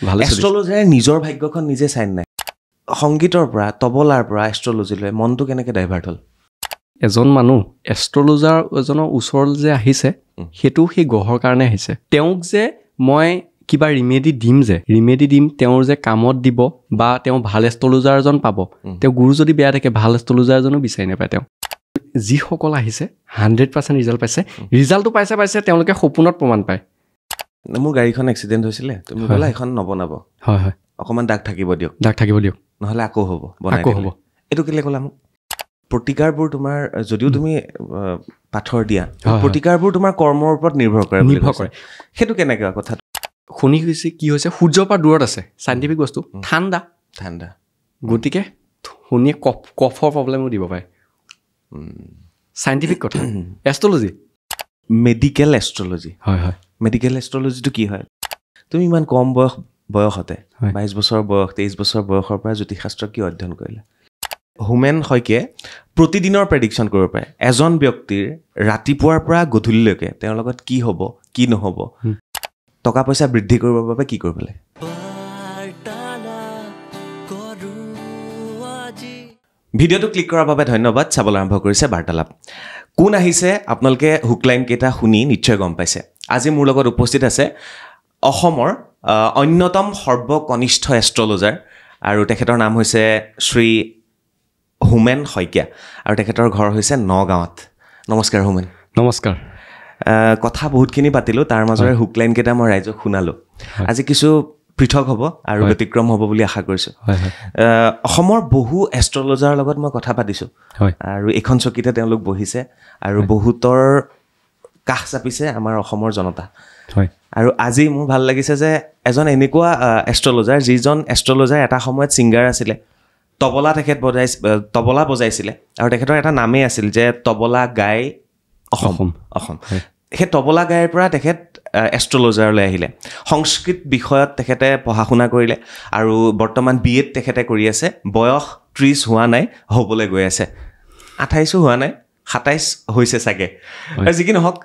ভালে চলিছে এষ্ট্ৰলজাৰে নিজৰ ভাগ্যখন নিজে চাই নাই সংগীতৰ পৰা তবলাৰ পৰা এষ্ট্ৰলজিলৈ মনটো কেনেকৈ ডাইভাৰ্ট হ'ল এজন মানুহ এষ্ট্ৰলজাৰ এজনৰ ওচৰলৈ যে আহিছে সেইটো সেই গ্ৰহৰ কাৰণে আহিছে তেওঁক যে মই কিবা ৰিমেডি দিম তেওঁৰ যে কামত দিব বা তেওঁ ভাল এষ্ট্ৰলজাৰ এজন পাব তেওঁ গুৰু যদি বেয়া থাকে ভাল এষ্ট্ৰলজাৰ এজনো বিচাৰি নাপায় তেওঁ যিসকল আহিছে 100% ৰিজাল্ট পাইছে ৰিজাল্টটো পাইছে তেওঁলোকে সপোনত প্ৰমাণ পায় মোৰ গাড়ীখন এক্সিডেণ্ট হৈছিলে তুমি ক'লা এখন নবনাব হয় অকণমান দাগ থাকিব দিয়ক নহ'লে আকৌ হ'ব এইটো কেলে ক'লা মোক প্ৰতিকাৰবোৰ তোমাৰ যদিও তুমি পাথৰ দিয়া প্ৰতিকাৰবোৰ তোমাৰ কৰ্মৰ ওপৰত নিৰ্ভৰ কৰে সেইটো কেনেকৈ কথাটো শুনি হৈছে কি হৈছে সূৰ্যৰ পৰা দূৰত আছে চাইণ্টিফিক বস্তু ঠাণ্ডা গতিকে শুনিয়ে কফৰ প্ৰব্লেমো দিব পাৰে চাইণ্টিফিক কথা এষ্ট্ৰলজি মেডিকেল এষ্ট্ৰলজি হয় মেডিকেল এষ্ট্ৰলজিটো কি হয় তুমি ইমান কম বয়সতে 22 বছৰ বয়স 23 বছৰ বয়সৰ পৰা জ্যোতিষশাস্ত্ৰ কি অধ্যয়ন কৰিলা হোমেন শইকীয়ে প্ৰতিদিনৰ প্ৰেডিকশ্যন কৰিব পাৰে এজন ব্যক্তিৰ ৰাতিপুৱাৰ পৰা গধূলিলৈকে তেওঁৰ লগত কি হ'ব কি নহ'ব টকা পইচা বৃদ্ধি কৰিবৰ বাবে কি কৰিব লাগে ভিডিঅ'টো ক্লিক কৰাৰ বাবে ধন্যবাদ চাবলৈ আৰম্ভ কৰিছে বাৰ্তালাপ কোন আহিছে আপোনালোকে হুকলাইন কেইটা শুনি নিশ্চয় গম পাইছে আজি মোৰ লগত উপস্থিত আছে অসমৰ অন্যতম সৰ্বকনিষ্ঠ এষ্ট্ৰলজাৰ আৰু তেখেতৰ নাম হৈছে শ্ৰী হোমেন শইকীয়া আৰু তেখেতৰ ঘৰ হৈছে নগাঁৱত নমস্কাৰ হোমেন নমস্কাৰ কথা বহুতখিনি পাতিলোঁ তাৰ মাজৰে হুকলাইন কেইটা মই ৰাইজক শুনালোঁ আজি কিছু পৃথক হ'ব আৰু ব্যতিক্ৰম হ'ব বুলি আশা কৰিছোঁ অসমৰ বহু এষ্ট্ৰলজাৰৰ লগত মই কথা পাতিছোঁ আৰু এইখন চকীতে তেওঁলোক বহিছে আৰু বহুতৰ কাষ চাপিছে আমাৰ অসমৰ জনতা আৰু আজি মোৰ ভাল লাগিছে যে এজন এনেকুৱা এষ্ট্ৰলজাৰ যিজন এষ্ট্ৰলজাৰ এটা সময়ত ছিংগাৰ আছিলে তবলা বজাইছিলে আৰু তেখেতৰ এটা নামেই আছিল যে তবলা গাই অসম সেই তবলা গায়ৰ পৰা তেখেত এষ্ট্ৰলজাৰলৈ আহিলে সংস্কৃত বিষয়ত তেখেতে পঢ়া শুনা কৰিলে আৰু বৰ্তমান BA তেখেতে কৰি আছে বয়স 30 হোৱা নাই হ'বলৈ গৈ আছে 28 হোৱা নাই 27 হৈছে চাগে যি কি নহওক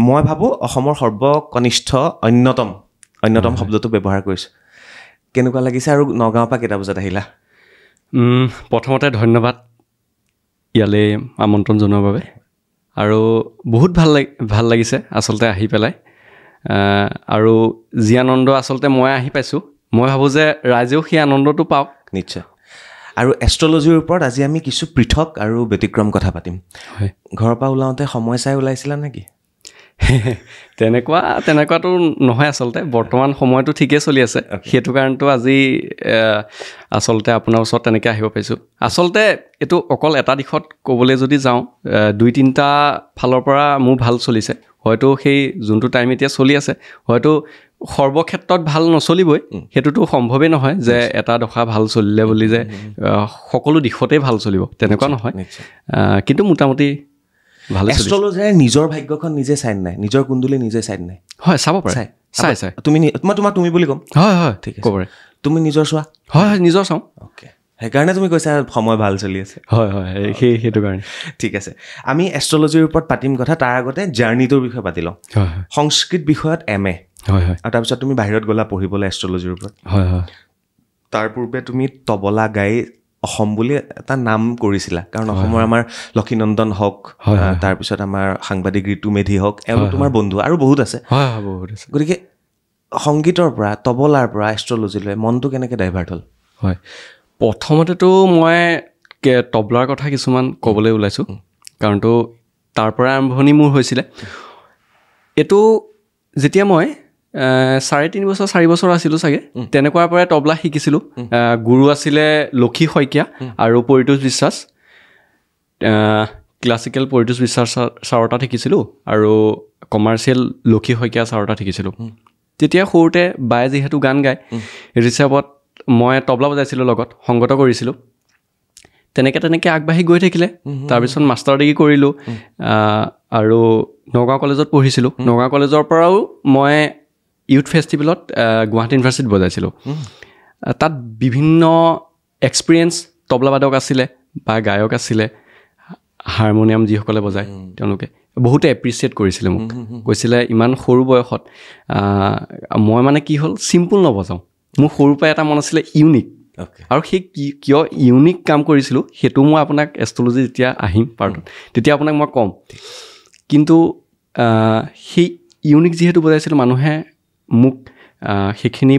মই ভাবোঁ অসমৰ সৰ্বকনিষ্ঠ অন্যতম শব্দটো ব্যৱহাৰ কৰিছোঁ কেনেকুৱা লাগিছে আৰু নগাঁৱৰ পৰা কেইটা বজাত আহিলা প্ৰথমতে ধন্যবাদ ইয়ালৈ আমন্ত্ৰণ জনোৱাৰ বাবে আৰু বহুত ভাল লাগিছে আচলতে আহি পেলাই আৰু যি আনন্দ আচলতে মই আহি পাইছোঁ মই ভাবোঁ যে ৰাইজেও সেই আনন্দটো পাওক নিশ্চয় আৰু এষ্ট্ৰলজিৰ ওপৰত আজি আমি কিছু পৃথক আৰু ব্যতিক্ৰম কথা পাতিম ঘৰৰ পৰা ওলাওঁতে সময় চাই ওলাইছিলা নেকি তেনেকুৱাটো নহয় আচলতে বৰ্তমান সময়টো ঠিকেই চলি আছে সেইটো কাৰণেতো আজি আচলতে আপোনাৰ ওচৰত তেনেকৈ আহিব পাৰিছোঁ আচলতে এইটো অকল এটা দিশত ক'বলৈ যদি যাওঁ 2-3টা ফালৰ পৰা মোৰ ভাল চলিছে হয়তো সেই যোনটো টাইম এতিয়া চলি আছে হয়তো সৰ্বক্ষেত্ৰত ভাল নচলিবই সেইটোতো সম্ভৱেই নহয় যে এটা দশা ভাল চলিলে বুলি যে সকলো দিশতেই ভাল চলিব তেনেকুৱা নহয় কিন্তু মোটামুটি ভালে চলিছে এষ্ট্ৰলজাৰে নিজৰ ভাগ্যখন নিজে চাই নাই নিজৰ কুণ্ডলী নিজে চাই নাই হয় চাব পাৰে চাই তুমি বুলি ক'ম হয় ঠিক আছে ক'ব পাৰে তুমি নিজৰ চোৱা হয় নিজৰ চাওঁ অ'কে সেইকাৰণে তুমি কৈছা সময় ভাল চলি আছে হয় সেইটো কাৰণে ঠিক আছে আমি এষ্ট্ৰলজিৰ ওপৰত পাতিম কথা তাৰ আগতে জাৰ্ণিটোৰ বিষয়ে পাতি লওঁ সংস্কৃত বিষয়ত MA আৰু তাৰপিছত তুমি বাহিৰত গ'লা পঢ়িবলৈ এষ্ট্ৰলজিৰ ওপৰত তাৰ পূৰ্বে তুমি তবলা গাই অসম বুলি এটা নাম কৰিছিলা কাৰণ অসমৰ আমাৰ লক্ষীনন্দন হওক তাৰপিছত আমাৰ সাংবাদিক ঋতু মেধি হওক এওঁলোক তোমাৰ বন্ধু আৰু বহুত আছে গতিকে সংগীতৰ পৰা তবলাৰ পৰা এষ্ট্ৰলজিলৈ মনটো কেনেকৈ ডাইভাৰ্ট হ'ল হয় প্ৰথমতেতো মই তবলাৰ কথা কিছুমান ক'বলৈ ওলাইছোঁ কাৰণতো তাৰ পৰা আৰম্ভণি মোৰ হৈছিলে এইটো যেতিয়া মই 3.5 বছৰ 4 বছৰ আছিলোঁ চাগে তেনেকুৱাৰ পৰাই তবলা শিকিছিলোঁ গুৰু আছিলে লক্ষী শইকীয়া আৰু পৰিতোষ বিশ্বাস ক্লাছিকেল পৰিতোষ বিশ্বাস ছাৰৰ তাত শিকিছিলোঁ আৰু কমাৰ্চিয়েল লক্ষী শইকীয়া ছাৰৰ তাত শিকিছিলোঁ তেতিয়া সৰুতে বায়ে যিহেতু গান গায় ৰিচাৰ্ভত মই তবলা বজাইছিলোঁ লগত সংগত কৰিছিলোঁ তেনেকৈ আগবাঢ়ি গৈ থাকিলে তাৰপিছত মাষ্টাৰ ডিগ্ৰী কৰিলোঁ আৰু নগাঁও কলেজত পঢ়িছিলোঁ নগাঁও কলেজৰ পৰাও মই ইউথ ফেষ্টিভেলত গুৱাহাটী ইউনিভাৰ্চিটিত বজাইছিলোঁ তাত বিভিন্ন এক্সপিৰিয়েঞ্চ তবলাবাদক আছিলে বা গায়ক আছিলে হাৰমনিয়াম যিসকলে বজায় তেওঁলোকে বহুতে এপ্ৰিচিয়েট কৰিছিলে মোক কৈছিলে ইমান সৰু বয়সত মই মানে কি হ'ল চিম্পুল নবজাওঁ মোৰ সৰুৰ পৰা এটা মন আছিলে ইউনিক আৰু সেই কিয় ইউনিক কাম কৰিছিলোঁ সেইটো মই আপোনাক এষ্ট্ৰলজি যেতিয়া আহিম পাৰ্টত তেতিয়া আপোনাক মই ক'ম কিন্তু সেই ইউনিক যিহেতু বুজাইছিলোঁ মানুহে মোক সেইখিনি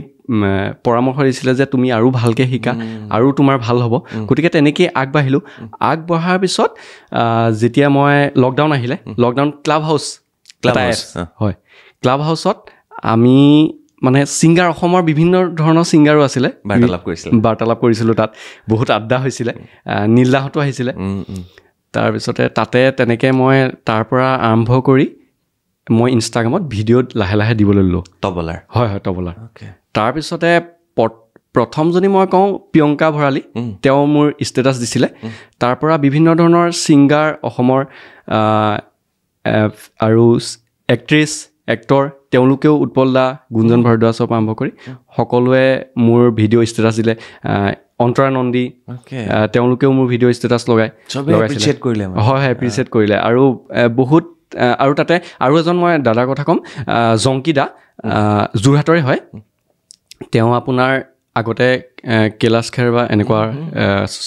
পৰামৰ্শ দিছিলে যে তুমি আৰু ভালকৈ শিকা আৰু তোমাৰ ভাল হ'ব গতিকে তেনেকৈয়ে আগবাঢ়িলোঁ আগবঢ়াৰ পিছত যেতিয়া মই লকডাউন আহিলে লকডাউন ক্লাব হাউচ হয় ক্লাব হাউচত আমি মানে ছিংগাৰ অসমৰ বিভিন্ন ধৰণৰ ছিংগাৰো আছিলে বাৰ্তালাপ কৰিছিলোঁ তাত বহুত আড্ডা হৈছিলে নীলদাহঁতো আহিছিলে তাৰপিছতে তাতে তেনেকৈ মই তাৰ পৰা আৰম্ভ কৰি মই ইনষ্টাগ্ৰামত ভিডিঅ'ত লাহে লাহে দিবলৈ ল'লোঁ তবলাৰ হয় তবলাৰ তাৰপিছতে প্ৰথমজনী মই কওঁ প্ৰিয়ংকা ভৰালী তেওঁ মোৰ ষ্টেটাছ দিছিলে তাৰ পৰা বিভিন্ন ধৰণৰ ছিংগাৰ অসমৰ আৰু এক্ট্ৰেছ এক্টৰ তেওঁলোকেও উৎপল দা গুঞ্জন ভাৰদ্বাজৰ পৰা আৰম্ভ কৰি সকলোৱে মোৰ ভিডিঅ' ষ্টেটাছ দিলে অন্তৰা নন্দী তেওঁলোকেও মোৰ ভিডিঅ' ষ্টেটাছ লগাইছিলে হয় এপ্ৰিচিয়েট কৰিলে আৰু বহুত আৰু তাতে আৰু এজন মই দাদাৰ কথা ক'ম জংকি দা যোৰহাটৰে হয় তেওঁ আপোনাৰ আগতে কৈলাশ খেৰ বা এনেকুৱা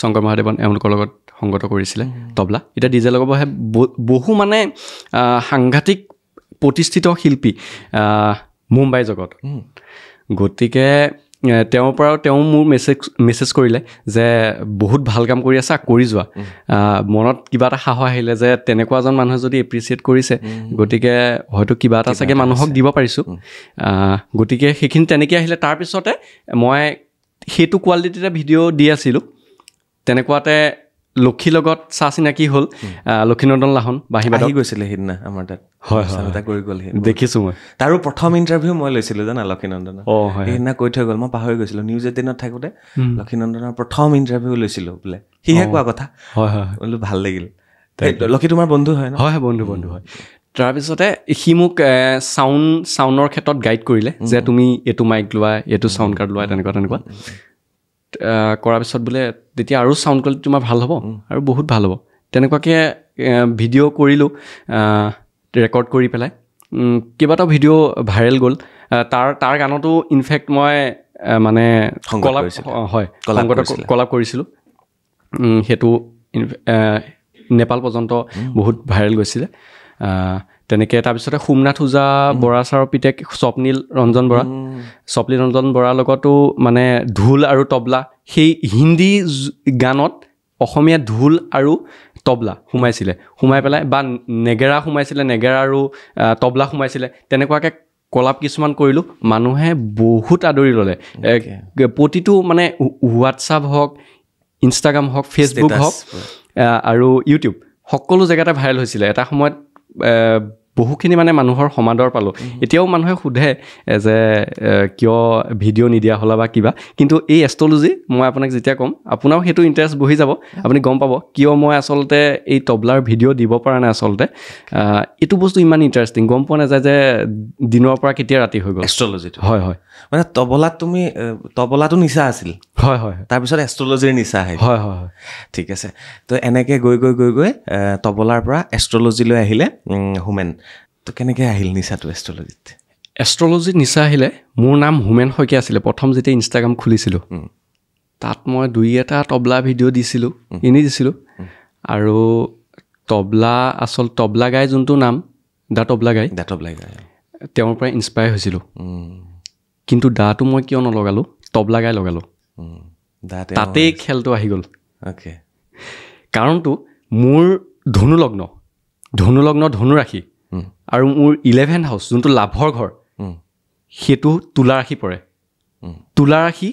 শংকৰ মহাদেৱন এওঁলোকৰ লগত সংগত কৰিছিলে তবলা এতিয়া ডিজে লগাব আহে বহু মানে সাংঘাতিক প্ৰতিষ্ঠিত শিল্পী মুম্বাই জগত গতিকে তেওঁৰ পৰাও তেওঁ মোৰ মেছেজ কৰিলে যে বহুত ভাল কাম কৰি আছা কৰি যোৱা মনত কিবা এটা সাহস আহিলে যে তেনেকুৱা এজন মানুহে যদি এপ্ৰিচিয়েট কৰিছে গতিকে হয়তো কিবা এটা চাগে মানুহক দিব পাৰিছোঁ গতিকে সেইখিনি তেনেকৈ আহিলে তাৰপিছতে মই সেইটো কোৱালিটিতে ভিডিঅ' দি আছিলোঁ তেনেকুৱাতে লক্ষীৰ লগত চা চিনাকি হ'ল লক্ষীনন্দন লাহন বাঁহীবাদক গৈছিলে সেইদিনা আমাৰ তাত হয় কৰি গ'ল দেখিছোঁ মই তাৰো প্ৰথম ইণ্টাৰভিউ মই লৈছিলোঁ জানা লক্ষীনন্দনৰ সেইদিনা কৈ থৈ গ'ল মই পাহৰি গৈছিলোঁ নিউজ 18ত থাকোঁতে লক্ষীনন্দনৰ প্ৰথম ইণ্টাৰভিউ লৈছিলোঁ বোলে সিহে কোৱা কথা বোলো ভাল লাগিল লক্ষী তোমাৰ বন্ধু হয় ন হয় বন্ধু হয় তাৰপিছতে সি মোক চাউণ্ডৰ ক্ষেত্ৰত গাইড কৰিলে যে তুমি এইটো মাইক লোৱা এইটো চাউণ্ড কাৰ্ড লোৱা তেনেকুৱা কৰাৰ পিছত বোলে তেতিয়া আৰু চাউণ্ড কোৱালিটি তোমাৰ ভাল হ'ব আৰু বহুত ভাল হ'ব তেনেকুৱাকৈ ভিডিঅ' কৰিলোঁ ৰেকৰ্ড কৰি পেলাই কেইবাটাও ভিডিঅ' ভাইৰেল গ'ল তাৰ গানতো ইনফেক্ট মই মানে কলাপ কৰিছিলোঁ সেইটো নেপাল পৰ্যন্ত বহুত ভাইৰেল গৈছিলে তেনেকৈ তাৰপিছতে সোমনাথ ওজা বৰা ছাৰৰ পিতেক স্বপ্নীল ৰঞ্জন বৰাৰ লগতো মানে ঢোল আৰু তবলা সেই হিন্দী গানত অসমীয়া ঢোল আৰু তবলা সোমাই পেলাই বা নেগেৰা সোমাইছিলে নেগেৰা আৰু তবলা সোমাইছিলে তেনেকুৱাকৈ কলাপ কিছুমান কৰিলোঁ মানুহে বহুত আদৰি ল'লে প্ৰতিটো মানে হোৱাটছআপ হওক ইনষ্টাগ্ৰাম হওক ফেচবুক হওক আৰু ইউটিউব সকলো জেগাতে ভাইৰেল হৈছিলে এটা সময়ত বহুখিনি মানে মানুহৰ সমাদৰ পালোঁ এতিয়াও মানুহে সোধে যে কিয় ভিডিঅ' নিদিয়া হ'লা বা কিবা কিন্তু এই এষ্ট্ৰলজি মই আপোনাক যেতিয়া ক'ম আপোনাৰো সেইটো ইণ্টাৰেষ্ট বহি যাব আপুনি গম পাব কিয় মই আচলতে এই তবলাৰ ভিডিঅ' দিব পৰা নাই আচলতে এইটো বস্তু ইমান ইণ্টাৰেষ্টিং গম পোৱা নাযায় যে দিনৰ পৰা কেতিয়া ৰাতি হৈ গ'ল এষ্ট্ৰলজিটো হয় মানে তবলাটো নিচা আছিল হয় তাৰপিছত এষ্ট্ৰলজিৰ নিচা আহিল হয় ঠিক আছে তো এনেকৈ গৈ তবলাৰ পৰা এষ্ট্ৰলজিলৈ আহিলে হোমেন তো কেনেকৈ আহিল নিচাটো এষ্ট্ৰলজিত নিচা আহিলে মোৰ নাম হোমেন শইকীয়া আছিলে প্ৰথম যেতিয়া ইনষ্টাগ্ৰাম খুলিছিলোঁ তাত মই 2-এটা তবলা ভিডিঅ' দিছিলোঁ এনেই দিছিলোঁ আৰু তবলা গাই যোনটো নাম দা তবলা গাই তেওঁৰ পৰা ইনস্পায়াৰ হৈছিলোঁ কিন্তু দাটো মই কিয় নলগালোঁ তবলা গাই লগালোঁ তাতেই খেলটো আহি গ'ল কাৰণটো মোৰ ধনুলগ্ন ধনুৰাশি আৰু মোৰ 11th হাউচ যোনটো লাভৰ ঘৰ সেইটো তুলা ৰাশি পৰে তুলা ৰাশি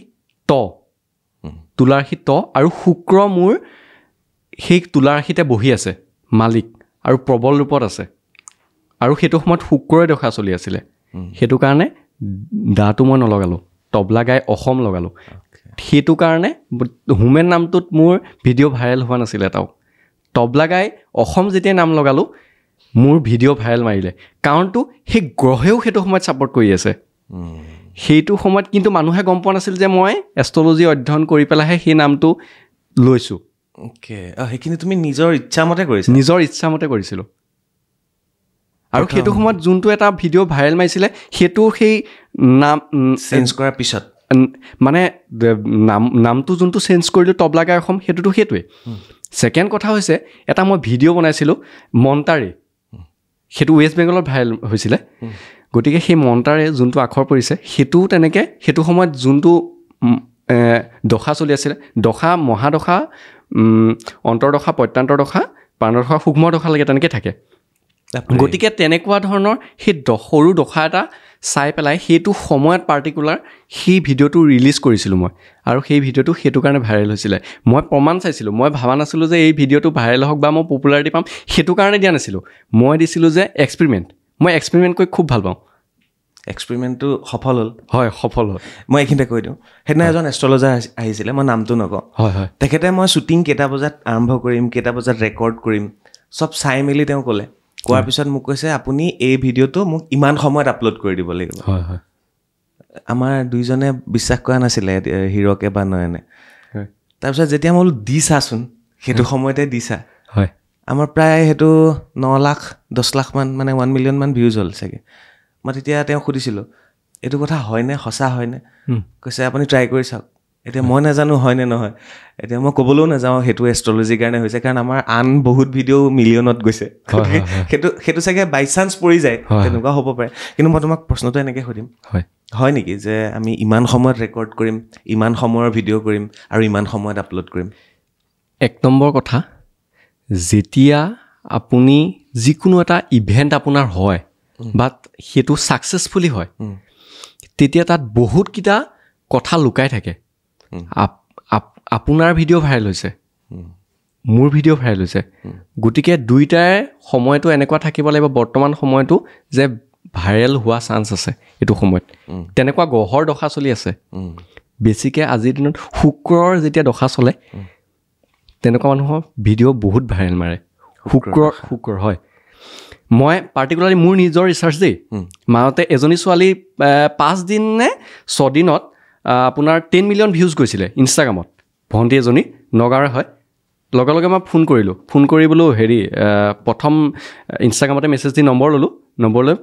আৰু শুক্ৰ মোৰ সেই তুলা ৰাশিতে বহি আছে মালিক আৰু প্ৰবল ৰূপত আছে আৰু সেইটো সময়ত শুক্ৰৰে দশা চলি আছিলে সেইটো কাৰণে দাটো মই নলগালোঁ তবলা গাই অসম লগালোঁ সেইটো কাৰণে হোমেন নামটোত মোৰ ভিডিঅ' ভাইৰেল হোৱা নাছিলে এটাও তবলা গাই অসম যেতিয়া নাম লগালোঁ মোৰ ভিডিঅ' ভাইৰেল মাৰিলে কাৰণটো সেই গ্ৰহেও সেইটো সময়ত ছাপৰ্ট কৰি আছে সেইটো সময়ত কিন্তু মানুহে গম পোৱা নাছিল যে মই এষ্ট্ৰলজি অধ্যয়ন কৰি পেলাইহে সেই নামটো লৈছোঁ সেইখিনি তুমি নিজৰ ইচ্ছামতে কৰিছিলোঁ আৰু সেইটো সময়ত যোনটো এটা ভিডিঅ' ভাইৰেল মাৰিছিলে সেইটো সেই নাম চেঞ্জ মানে নামটো যোনটো চেঞ্জ কৰিলোঁ তবলা গায়ক হ'ম সেইটোতো সেইটোৱে ছেকেণ্ড কথা হৈছে এটা মই ভিডিঅ' বনাইছিলোঁ মন্তাৰে সেইটো ৱেষ্ট বেংগলত ভাইৰেল হৈছিলে গতিকে সেই মন্তাৰে যোনটো আখৰ পৰিছে সেইটোও তেনেকৈ সেইটো সময়ত যোনটো দশা চলি আছিলে দশা মহাদশা অন্তৰ্দশা প্ৰত্যন্তৰদশা প্ৰাণদশা সূক্ষ্ম দশালৈকে তেনেকৈ থাকে গতিকে তেনেকুৱা ধৰণৰ সেই সৰু দশা এটা চাই পেলাই সেইটো সময়ত পাৰ্টিকুলাৰ সেই ভিডিঅ'টো ৰিলিজ কৰিছিলোঁ মই আৰু সেই ভিডিঅ'টো সেইটো কাৰণে ভাইৰেল হৈছিলে মই প্ৰমাণ চাইছিলোঁ মই ভাবা নাছিলোঁ যে এই ভিডিঅ'টো ভাইৰেল হওক বা মই পপুলাৰিটি পাম সেইটো কাৰণে দিয়া নাছিলোঁ মই দিছিলোঁ যে মই এক্সপেৰিমেণ্ট কৰি খুব ভাল পাওঁ এক্সপেৰিমেণ্টটো সফল হ'ল হয় সফল হ'ল মই এইখিনিতে কৈ দিওঁ সেইদিনা এজন এষ্ট্ৰলজাৰ আহিছিলে মই নামটো নকওঁ হয় হয় তেখেতে মই শ্বুটিং কেইটা বজাত আৰম্ভ কৰিম কেইটা বজাত ৰেকৰ্ড কৰিম চব চাই মেলি তেওঁ ক'লে কোৱাৰ পিছত মোক কৈছে আপুনি এই ভিডিঅ'টো মোক ইমান সময়ত আপলোড কৰি দিব লাগিব হয় হয় আমাৰ দুইজনে বিশ্বাস কৰা নাছিলে হিৰকে বা নয়নে তাৰপিছত যেতিয়া মই বোলো দি চাচোন সেইটো সময়তে দিছা হয় আমাৰ প্ৰায় সেইটো 9 লাখ 10 লাখ মান মানে 1 মিলিয়ন মান ভিউজ হ'ল চাগে মই তেতিয়া তেওঁক সুধিছিলোঁ এইটো কথা হয়নে সঁচা হয়নে কৈছে আপুনি ট্ৰাই কৰি চাওক এতিয়া মই নাজানো হয়নে নহয় এতিয়া মই ক'বলৈও নাযাওঁ সেইটো এষ্ট্ৰলজিৰ কাৰণে হৈছে কাৰণ আমাৰ আন বহুত ভিডিঅ' মিলিয়নত গৈছে সেইটো চাগে বাই চান্স পৰি যায় তেনেকুৱা হ'ব পাৰে কিন্তু মই তোমাক প্ৰশ্নটো এনেকৈ সুধিম হয় নেকি যে আমি ইমান সময়ত ৰেকৰ্ড কৰিম ইমান সময়ৰ ভিডিঅ' কৰিম আৰু ইমান সময়ত আপলোড কৰিম এক নম্বৰ কথা যেতিয়া আপুনি যিকোনো এটা ইভেণ্ট আপোনাৰ হয় বা সেইটো ছাকচেছফুলি হয় তেতিয়া তাত বহুতকেইটা কথা লুকাই থাকে আপোনাৰ ভিডিঅ' ভাইৰেল হৈছে মোৰ ভিডিঅ' ভাইৰেল হৈছে গতিকে দুইটাৰে সময়টো এনেকুৱা থাকিব লাগিব বৰ্তমান সময়টো যে ভাইৰেল হোৱা চান্স আছে এইটো সময়ত তেনেকুৱা গ্ৰহৰ দশা চলি আছে বেছিকৈ আজিৰ দিনত শুক্ৰৰ যেতিয়া দশা চলে তেনেকুৱা মানুহৰ ভিডিঅ' বহুত ভাইৰেল মাৰে শুক্ৰ হয় মই পাৰ্টিকুলাৰলি মোৰ নিজৰ ৰিচাৰ্চ দেই মাজতে এজনী ছোৱালী 5 দিন নে 6 দিনত আপোনাৰ 10 মিলিয়ন ভিউজ গৈছিলে ইনষ্টাগ্ৰামত ভণ্টি এজনী নগাঁৱৰে হয় লগে লগে মই ফোন কৰি বোলো হেৰি প্ৰথম ইনষ্টাগ্ৰামতে মেছেজ দি নম্বৰ ল'লোঁ নম্বৰ লৈ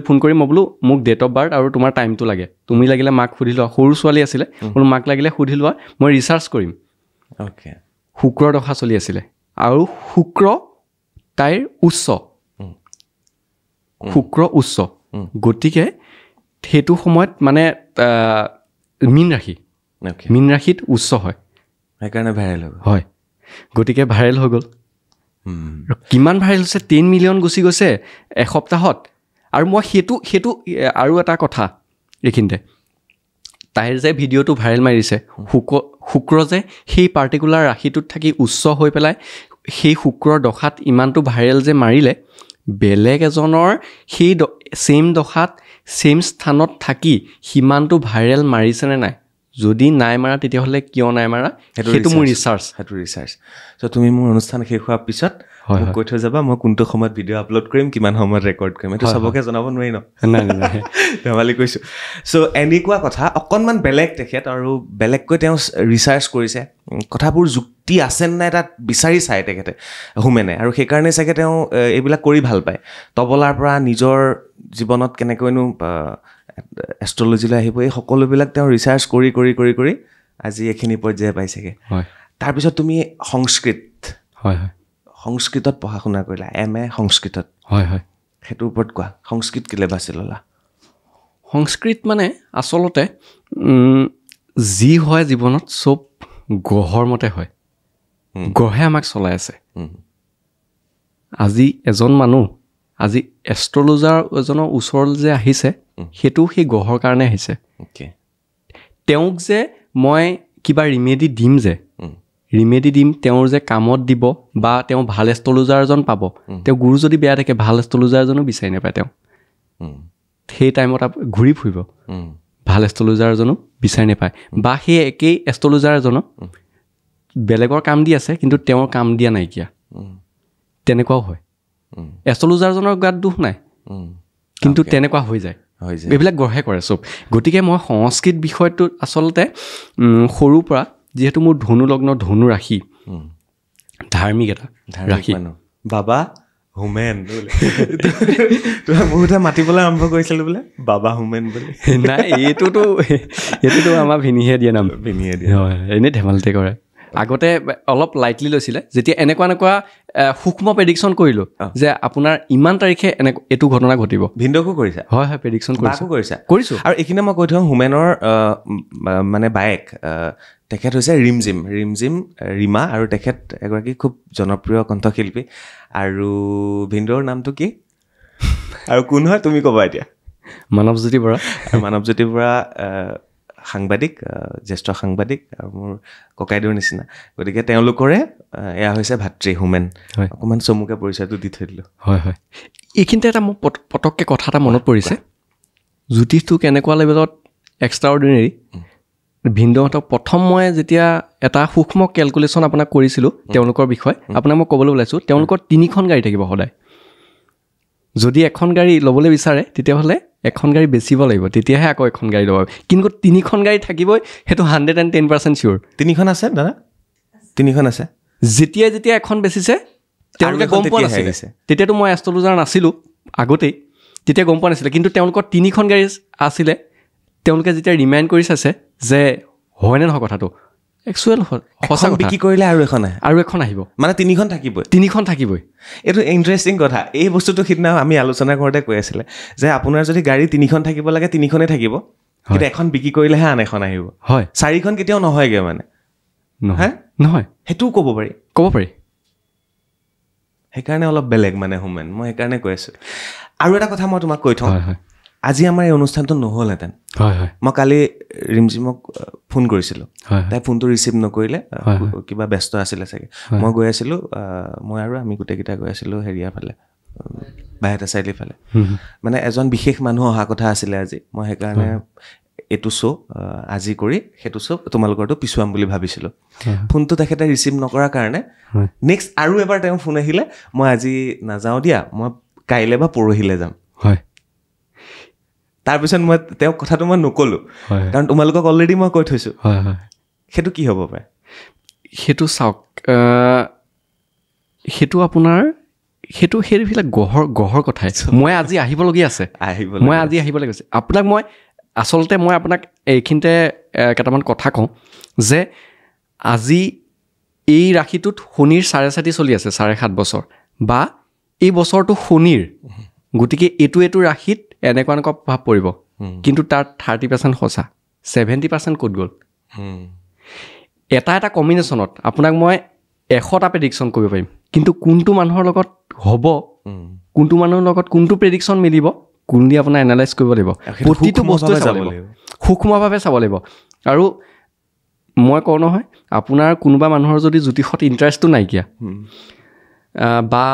ফোন কৰি মই বোলো মোক ডেট অফ বাৰ্থ আৰু তোমাৰ টাইমটো লাগে তুমি লাগিলে মাক সুধি লোৱা সৰু ছোৱালী আছিলে বোলো মাক লাগিলে সুধি লোৱা মই ৰিচাৰ্চ কৰিম শুক্ৰৰ দশা চলি আছিলে আৰু শুক্ৰ তাইৰ উচ্চ গতিকে সেইটো সময়ত মানে মীন ৰাশিত উচ্চ হয় সেইকাৰণে ভাইৰেল হয় গতিকে ভাইৰেল হৈ গ'ল কিমান ভাইৰেল হৈছে 10 মিলিয়ন গুচি গৈছে এসপ্তাহত আৰু মই সেইটো আৰু এটা কথা এইখিনিতে তাইৰ যে ভিডিঅ'টো ভাইৰেল মাৰিছে শুক্ৰ যে সেই পাৰ্টিকুলাৰ ৰাশিটোত থাকি উচ্চ হৈ পেলাই সেই শুক্ৰৰ দশাত ইমানটো ভাইৰেল যে মাৰিলে বেলেগ এজনৰ সেই ছেইম দশাত ছেইম স্থানত থাকি সিমানটো ভাইৰেল মাৰিছেনে নাই যদি নাই মাৰা তেতিয়াহ'লে কিয় নাই মাৰা সেইটো মোৰ ৰিচাৰ্চ চ' তুমি মোৰ অনুষ্ঠান শেষ হোৱাৰ পিছত কৈ থৈ যাবা মই কোনটো সময়ত ভিডিঅ' আপলোড কৰিম কিমান সময়ত ৰেকৰ্ড কৰিম এইটো চবকে জনাব নোৱাৰি ন ধেমালি কৈছোঁ চ' এনেকুৱা কথা অকণমান বেলেগ তেখেত আৰু বেলেগকৈ তেওঁ ৰিচাৰ্চ কৰিছে কথাবোৰ যুক্তি আছে নাই তাত বিচাৰি চায় তেখেতে হোমেনে আৰু সেইকাৰণে চাগে তেওঁ এইবিলাক কৰি ভাল পায় তবলাৰ পৰা নিজৰ জীৱনত কেনেকৈনো এষ্ট্ৰলজিলৈ আহিব এই সকলোবিলাক তেওঁ ৰিচাৰ্চ কৰি আজি এইখিনি পৰ্যায়ে পাইছেগৈ তাৰপিছত তুমি সংস্কৃতত পঢ়া শুনা কৰিলা MA সংস্কৃতত সেইটোৰ ওপৰত কোৱা সংস্কৃত কেলৈ বাছি ল'লা সংস্কৃত মানে আচলতে যি হয় জীৱনত চব গ্ৰহৰ মতে হয় গ্ৰহে আমাক চলাই আছে আজি এজন মানুহ আজি এষ্ট্ৰলজাৰ এজনৰ ওচৰলৈ যে আহিছে সেইটো সেই গ্ৰহৰ কাৰণে আহিছে তেওঁক যে মই কিবা ৰিমেডি দিম তেওঁৰ যে কামত দিব বা তেওঁ ভাল এষ্ট্ৰলজাৰ এজন পাব তেওঁ গুৰু যদি বেয়া থাকে ভাল এষ্ট্ৰলজাৰ এজনো বিচাৰি নাপায় তেওঁ সেই টাইমত ঘূৰি ফুৰিব ভাল এষ্ট্ৰলজাৰ এজনো বিচাৰি নাপায় বা সেই একেই এষ্ট্ৰলজাৰ এজনক বেলেগৰ কাম দি আছে কিন্তু তেওঁৰ কাম দিয়া নাইকিয়া তেনেকুৱাও হয় এষ্ট্ৰলজাৰজনৰ গাত দুখ নাই কিন্তু তেনেকুৱা হৈ যায় এইবিলাক গ্ৰহে কৰে চব গতিকে মই সংস্কৃত বিষয়টো আচলতে সৰুৰ পৰা যিহেতু মোৰ ধনু লগ্ন ধনু ৰাশি ধাৰ্মিক এটা ৰাশি বাবা হোমেন বোলে তোমাক বহুতে মাতিবলৈ আৰম্ভ কৰিছিলো বোলে বাবা হোমেন বুলি নাই এইটোতো আমাৰ ভিনিহে দিয়া নাম ভিনিয়ে দিয়ে হয় এনেই ধেমালিতে কৰে আগতে অলপ লাইটলি লৈছিলে যেতিয়া এনেকুৱা সূক্ষ্ম প্ৰেডিকশ্যন কৰিলোঁ যে আপোনাৰ ইমান তাৰিখে এইটো ঘটনা ঘটিব ভিন্দকো কৰিছা হয় হয় প্ৰেডিকশ্যন কৰিছোঁ আৰু এইখিনি মই কৈ থওঁ হোমেনৰ মানে বায়েক তেখেত হৈছে ৰিমজিম ৰীমা আৰু তেখেত এগৰাকী খুব জনপ্ৰিয় কণ্ঠশিল্পী আৰু ভিন্দৰ নামটো কি আৰু কোন হয় তুমি ক'বা এতিয়া মানৱজ্যোতি বৰা মানৱজ্যোতি বৰা সাংবাদিক জ্যেষ্ঠ সাংবাদিক আৰু মোৰ ককাইদেউৰ নিচিনা গতিকে তেওঁলোকৰে এয়া হৈছে ভাতৃ হোমেন অকণমান চমুকে পৰিচয়টো দি থৈ দিলোঁ হয় হয় এইখিনিতে এটা মোৰ পটককৈ কথা এটা মনত পৰিছে জ্যোতিষটো কেনেকুৱা লেভেলত এক্সট্ৰা অৰ্ডিনেৰী ভিন্দহঁতক প্ৰথম মই যেতিয়া এটা সূক্ষ্ম কেলকুলেশ্যন আপোনাক কৰিছিলোঁ তেওঁলোকৰ বিষয়ে আপোনাক মই ক'বলৈ ওলাইছোঁ তেওঁলোকৰ 3খন গাড়ী থাকিব সদায় যদি এখন গাড়ী ল'বলৈ বিচাৰে তেতিয়াহ'লে এখন গাড়ী বেচিব লাগিব তেতিয়াহে আকৌ এখন গাড়ী ল'ব কিন্তু 3খন গাড়ী থাকিবই সেইটো 110% চিয়'ৰ 3খন আছে দাদা 3খন আছে যেতিয়া এখন বেচিছে তেওঁলোকে গম পোৱা নাছিলে তেতিয়াতো মই এষ্ট্ৰলজাৰ নাছিলোঁ আগতেই তেতিয়া গম পোৱা নাছিলে কিন্তু তেওঁলোকৰ 3খন গাড়ী আছিলে তেওঁলোকে যেতিয়া ৰিমাইণ্ড কৰি চাইছে যে হয়নে নহয় কথাটো একচুৱেল সঁচা বিক্ৰী কৰিলে আৰু এখন আহিব মানে 3খন থাকিবই এইটো ইণ্টাৰেষ্টিং কথা এই বস্তুটো সিদিনা আমি আলোচনা কৰোঁতে কৈ আছিলে যে আপোনাৰ যদি গাড়ী 3খন থাকিব লাগে 3খনেই থাকিব কিন্তু এখন বিক্ৰী কৰিলেহে আন এখন আহিব হয় 4খন কেতিয়াও নহয়গৈ মানে নহয় সেইটোও ক'ব পাৰি সেইকাৰণে অলপ বেলেগ মানে হোমেন মই সেইকাৰণে কৈ আছোঁ আৰু এটা কথা মই তোমাক কৈ থওঁ আজি আমাৰ এই অনুষ্ঠানটো নহ'লহেঁতেন মই কালি ৰিমজিমক ফোন কৰিছিলোঁ তাই ফোনটো ৰিচিভ নকৰিলে কিবা ব্যস্ত আছিলে চাগে মই গৈ আছিলোঁ মই আৰু আমি গোটেইকেইটা গৈ আছিলোঁ হেৰিয়াৰ ফালে বাইহাটা চাৰিআলিৰ ফালে মানে এজন বিশেষ মানুহ অহা কথা আছিলে আজি মই সেইকাৰণে এইটো শ্ব' আজি কৰি সেইটো শ্ব' তোমালোকৰটো পিছুৱাম বুলি ভাবিছিলোঁ ফোনটো তেখেতে ৰিচিভ নকৰাৰ কাৰণে নেক্সট আৰু এবাৰ তেওঁ ফোন আহিলে মই আজি নাযাওঁ দিয়া মই কাইলৈ বা পৰহিলৈ যাম তাৰপিছত মই তেওঁক কথাটো মই নক'লোঁ কাৰণ তোমালোকক অলৰেডি মই কৈ থৈছোঁ সেইটো কি হ'ব পাৰে সেইটো চাওক সেইটো আপোনাৰ সেইবিলাক গঢ়ৰ কথাই মই আজি আহিবলগীয়া আছে আপোনাক মই আপোনাক এইখিনিতে কেইটামান কথা কওঁ যে আজি এই ৰাশিটোত শনিৰ 4.5 চলি আছে 7.5 বছৰ বা এই বছৰটো শনিৰ গতিকে এইটো ৰাশিত এনেকুৱা প্ৰভাৱ পৰিব কিন্তু তাৰ 30% সঁচা 70% ক'ত গ'ল এটা কম্বিনেশ্যনত আপোনাক মই 100টা প্ৰেডিকশ্যন কৰিব পাৰিম কিন্তু কোনটো মানুহৰ লগত হ'ব কোনটো মানুহৰ লগত কোনটো প্ৰেডিকশ্যন মিলিব কোন দি আপোনাৰ এনালাইজ কৰিব লাগিব প্ৰতিটো বস্তুৱে চাব লাগিব সূক্ষ্মভাৱে চাব লাগিব আৰু মই কওঁ নহয় আপোনাৰ কোনোবা মানুহৰ যদি জ্যোতিষত ইণ্টাৰেষ্টটো নাইকিয়া বা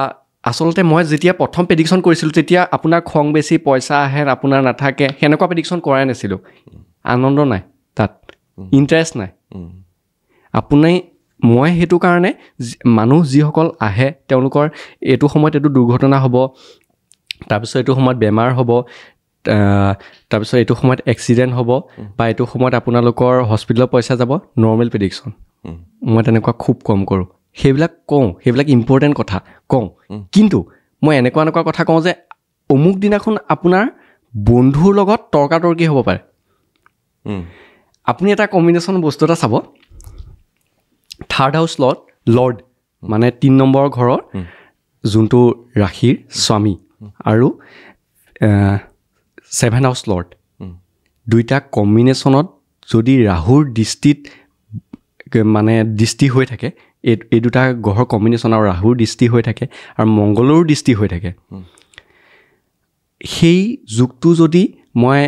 আচলতে মই যেতিয়া প্ৰথম প্ৰেডিকশ্যন কৰিছিলোঁ তেতিয়া আপোনাৰ খং বেছি পইচা আহে আপোনাৰ নাথাকে সেনেকুৱা প্ৰেডিকশ্যন কৰাই নাছিলোঁ আনন্দ নাই তাত ইণ্টাৰেষ্ট নাই মই সেইটো কাৰণে মানুহ যিসকল আহে তেওঁলোকৰ এইটো সময়ত এইটো দুৰ্ঘটনা হ'ব তাৰপিছত এইটো সময়ত বেমাৰ হ'ব তাৰপিছত এইটো সময়ত এক্সিডেণ্ট হ'ব বা এইটো সময়ত আপোনালোকৰ হস্পিটেলৰ পইচা যাব নৰ্মেল প্ৰেডিকশ্যন মই তেনেকুৱা খুব কম কৰোঁ সেইবিলাক কওঁ সেইবিলাক ইম্পৰ্টেণ্ট কথা কওঁ কিন্তু মই এনেকুৱা কথা কওঁ যে অমুক দিনাখন আপোনাৰ বন্ধুৰ লগত তৰ্কাতৰ্কি হ'ব পাৰে আপুনি এটা কম্বিনেশ্যন বস্তু এটা চাব 3rd হাউচ লৰ্ড মানে 3 নম্বৰ ঘৰৰ যোনটো ৰাশিৰ স্বামী আৰু 7 হাউচ লৰ্ড দুইটা কম্বিনেশ্যনত যদি ৰাহুৰ দৃষ্টি হৈ থাকে এই দুটা গ্ৰহৰ কম্বিনেশ্যন আৰু ৰাহুৰ দৃষ্টি হৈ থাকে আৰু মংগলৰো দৃষ্টি হৈ থাকে সেই যুগটো যদি মই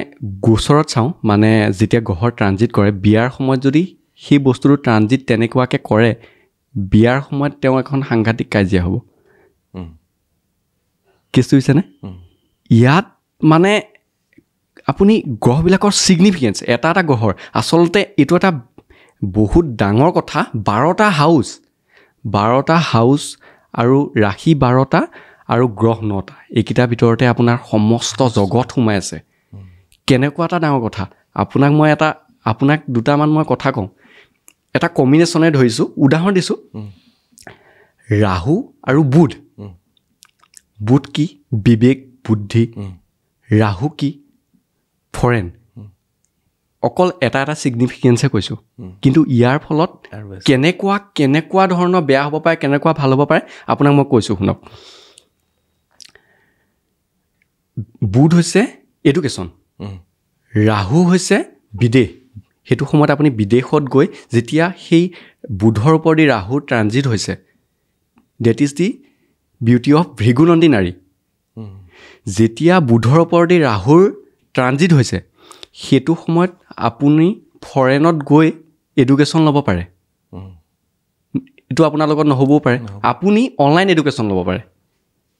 গোচৰত চাওঁ মানে যেতিয়া গ্ৰহৰ ট্ৰানজিট কৰে বিয়াৰ সময়ত যদি সেই বস্তুটো ট্ৰানজিট তেনেকুৱাকৈ কৰে বিয়াৰ সময়ত তেওঁ এখন সাংঘাতিক কাজিয়া হ'ব কেছটো হৈছেনে ইয়াত মানে আপুনি গ্ৰহবিলাকৰ ছিগনিফিকেঞ্চ এটা গ্ৰহৰ আচলতে এইটো এটা বহুত ডাঙৰ কথা 12টা হাউচ আৰু ৰাশি 12টা আৰু গ্ৰহ 9টা এইকেইটাৰ ভিতৰতে আপোনাৰ সমস্ত জগত সোমাই আছে কেনেকুৱা এটা ডাঙৰ কথা আপোনাক দুটামান মই কথা কওঁ এটা কম্বিনেশ্যনে ধৰিছোঁ উদাহৰণ দিছোঁ ৰাহু আৰু বুধ বুধ কি বিবেক বুদ্ধি, ৰাহু কি ফৰেন। অকল এটা ছিগনিফিকেঞ্চহে কৈছোঁ, কিন্তু ইয়াৰ ফলত কেনেকুৱা ধৰণৰ বেয়া হ'ব পাৰে, কেনেকুৱা ভাল হ'ব পাৰে আপোনাক মই কৈছোঁ শুনক। বুধ হৈছে এডুকেশ্যন, ৰাহু হৈছে বিদেশ। সেইটো সময়ত আপুনি বিদেশত গৈ যেতিয়া সেই বুধৰ ওপৰেদি ৰাহুৰ ট্ৰানজিট হৈছে, that is the beauty of ভৃগুনন্দী নাৰী। যেতিয়া বুধৰ ওপৰেদি ৰাহুৰ ট্ৰানজিট হৈছে, সেইটো সময়ত আপুনি ফৰেনত গৈ এডুকেশ্যন ল'ব পাৰে। এইটো আপোনাৰ লগত নহ'বও পাৰে। আপুনি অনলাইন এডুকেশ্যন ল'ব পাৰে,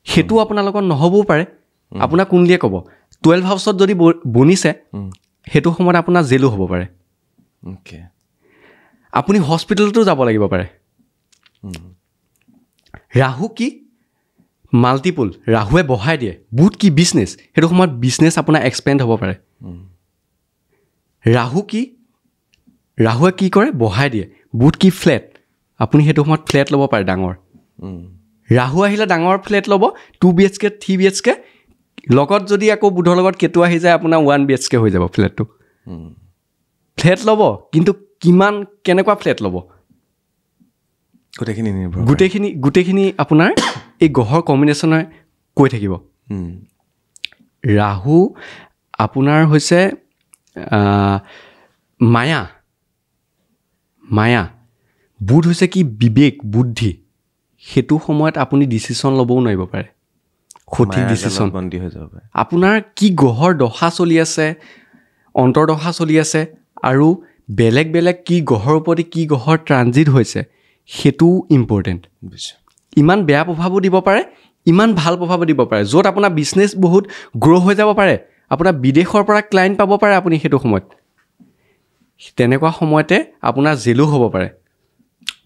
সেইটো আপোনাৰ লগত নহ'বও পাৰে। আপোনাক কুণ্ডলীয়ে ক'ব 12 হাউচত যদি বনিছে, সেইটো সময়ত আপোনাৰ জেলো হ'ব পাৰে। আপুনি হস্পিটেলতো যাব লাগিব পাৰে। ৰাহু কি মাল্টিপুল, ৰাহুৱে বঢ়াই দিয়ে। বুধ কি বিজনেছ, সেইটো সময়ত বিজনেছ আপোনাৰ এক্সপেণ্ড হ'ব পাৰে। ৰাহুৱে কি কৰে বঢ়াই দিয়ে। বুধ কি ফ্লেট, আপুনি সেইটো সময়ত ফ্লেট ল'ব পাৰে ডাঙৰ। ৰাহু আহিলে ডাঙৰ ফ্লেট ল'ব, 2 BHK 3 BHK, লগত যদি আকৌ বুধৰ লগত কেতু আহি যায় আপোনাৰ 1 BHK হৈ যাব ফ্লেটটো। ফ্লেট ল'ব, কিন্তু কেনেকুৱা ফ্লেট ল'ব গোটেইখিনি আপোনাৰ এই গ্ৰহৰ কম্বিনেশ্যনে কৈ থাকিব। ৰাহু আপোনাৰ হৈছে মায়া, বুধ হৈছে কি বিবেক বুদ্ধি। সেইটো সময়ত আপুনি ডিচিশ্যন ল'বও নোৱাৰিব পাৰে, সঠিক ডিচিশ্যন। আপোনাৰ কি গ্ৰহৰ দশা চলি আছে, অন্তৰ্দশা চলি আছে, আৰু বেলেগ কি গ্ৰহৰ ওপৰতে কি গ্ৰহৰ ট্ৰানজিট হৈছে, সেইটোও ইম্পৰ্টেণ্ট। ইমান বেয়া প্ৰভাৱো দিব পাৰে, ইমান ভাল প্ৰভাৱো দিব পাৰে, য'ত আপোনাৰ বিজনেছ বহুত গ্ৰ' হৈ যাব পাৰে, আপোনাৰ বিদেশৰ পৰা ক্লাইণ্ট পাব পাৰে আপুনি সেইটো সময়ত। তেনেকুৱা সময়তে আপোনাৰ জেলো হ'ব পাৰে।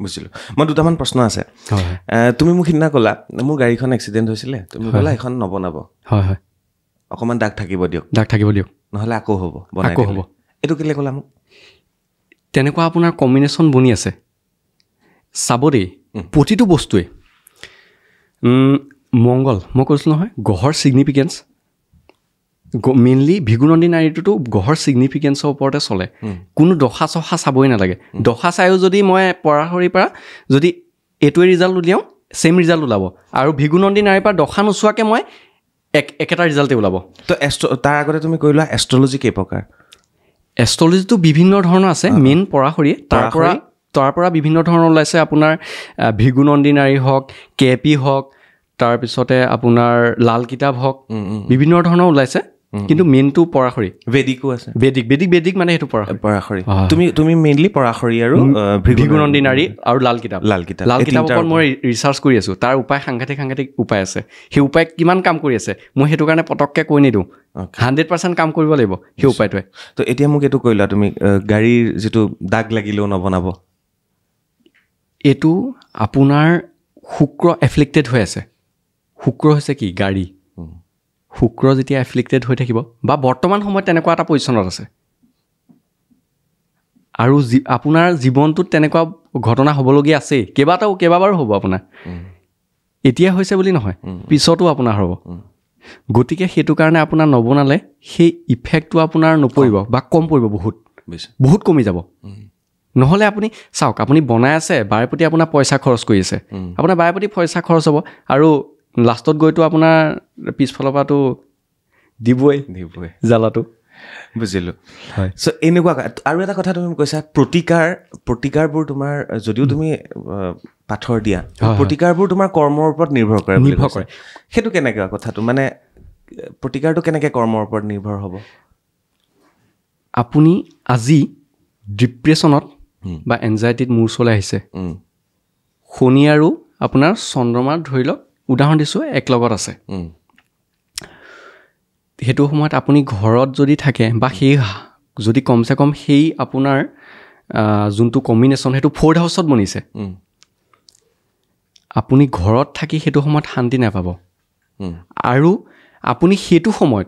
বুজিলোঁ। মই দুটামান প্ৰশ্ন আছে। তুমি মোক সিদিনা ক'লা মোৰ গাড়ীখন এক্সিডেণ্ট হৈছিলে, তুমি ক'লা এখন নবনাব। হয়, অকণমান দাগ থাকিব দিয়ক, নহ'লে আকৌ হ'ব। এইটো কেলৈ ক'লা মোক? তেনেকুৱা আপোনাৰ কম্বিনেশ্যন বনি আছে। চাব দেই, প্ৰতিটো বস্তুৱে মংগল, মই কৈছোঁ নহয় গ্ৰহৰ ছিগনিফিকেঞ্চ, মেইনলি ভৃগুনন্দী নাৰীটোতো গ্ৰহৰ ছিগনিফিকেঞ্চৰ ওপৰতে চলে। কোনো দশা চশা চাবই নালাগে। দশা চায়ো যদি মই পৰাশৰীৰ পৰা যদি এইটোৱে ৰিজাল্ট উলিয়াওঁ, ছেইম ৰিজাল্ট ওলাব, আৰু ভৃগুনন্দী নাৰীৰ পৰা দশা নোচোৱাকৈ মই একেটা ৰিজাল্টে ওলাব। তো তাৰ আগতে তুমি কৈ লোৱা এষ্ট্ৰলজি কেই প্ৰকাৰ? এষ্ট্ৰলজিটো বিভিন্ন ধৰণৰ আছে। মেইন পৰাশৰীয়ে তাৰ পৰা বিভিন্ন ধৰণৰ ওলাইছে। আপোনাৰ ভৃগুনন্দী নাৰী হওক, কেপি হওক, তাৰপিছতে আপোনাৰ লাল কিতাপ হওক, বিভিন্ন ধৰণৰ ওলাইছে, কিন্তু মেইনটো পৰাশৰী। বেদিকো আছে। বেদিক মানে সেইটো পৰাশৰী। তুমি মেইনলি পৰাশৰী আৰু ভৃগুনন্দী নাৰী আৰু লাল কিতাপৰ ওপৰত মই ৰিচাৰ্চ কৰি আছোঁ। তাৰ উপায় সাংঘাতিক উপায় আছে। সেই উপায় কিমান কাম কৰি আছে মই সেইটো কাৰণে পটককৈ কৈ নিদিওঁ। 100% কাম কৰিব লাগিব সেই উপায়টোৱে। তো এতিয়া মোক এইটো কৈ লোৱা, তুমি গাড়ীৰ যিটো দাগ লাগিলেও নবনাব, এইটো আপোনাৰ শুক্ৰ এফ্লিক্টেড হৈ আছে। শুক্ৰ হৈছে কি গাড়ী। শুক্ৰ যেতিয়া এফ্লিক্টেড হৈ থাকিব, বা বৰ্তমান সময়ত তেনেকুৱা এটা পজিশ্যনত আছে, আৰু আপোনাৰ জীৱনটোত তেনেকুৱা ঘটনা হ'বলগীয়া আছেই, কেইবাবাৰো হ'ব আপোনাৰ। এতিয়া হৈছে বুলি নহয়, পিছতো আপোনাৰ হ'ব। গতিকে সেইটো কাৰণে আপোনাৰ নবনালে সেই ইফেক্টটো আপোনাৰ নপৰিব, বা কম পৰিব, বহুত কমি যাব। নহ'লে আপুনি চাওক, আপুনি বনাই আছে, বাৰে প্ৰতি আপোনাৰ পইচা খৰচ কৰি আছে, আপোনাৰ বাৰে প্ৰতি পইচা খৰচ হ'ব, আৰু লাষ্টত গৈতো আপোনাৰ পিছফালৰ পৰাতো দিবই জ্বালাটো। বুজিলোঁ। হয়। চ' এনেকুৱা আৰু এটা কথা তুমি কৈছা, প্ৰতিকাৰবোৰ তোমাৰ যদিও তুমি পাথৰ দিয়া, প্ৰতিকাৰবোৰ তোমাৰ কৰ্মৰ ওপৰত নিৰ্ভৰ কৰে। সেইটো কেনেকুৱা কথাটো, মানে প্ৰতিকাৰটো কেনেকৈ কৰ্মৰ ওপৰত নিৰ্ভৰ হ'ব? আপুনি আজি ডিপ্ৰেশ্যনত বা এনজাইটিত মূৰ চলাই আহিছে, শনি আৰু আপোনাৰ চন্দ্ৰমা ধৰি লওক, উদাহৰণ দিছোঁ, এক লগত আছে। সেইটো সময়ত আপুনি ঘৰত যদি থাকে, বা সেই যদি কমচে কম সেই আপোনাৰ যোনটো কম্বিনেশ্যন সেইটো 4th হাউচত বনিছে, আপুনি ঘৰত থাকি সেইটো সময়ত শান্তি নাপাব। আৰু আপুনি সেইটো সময়ত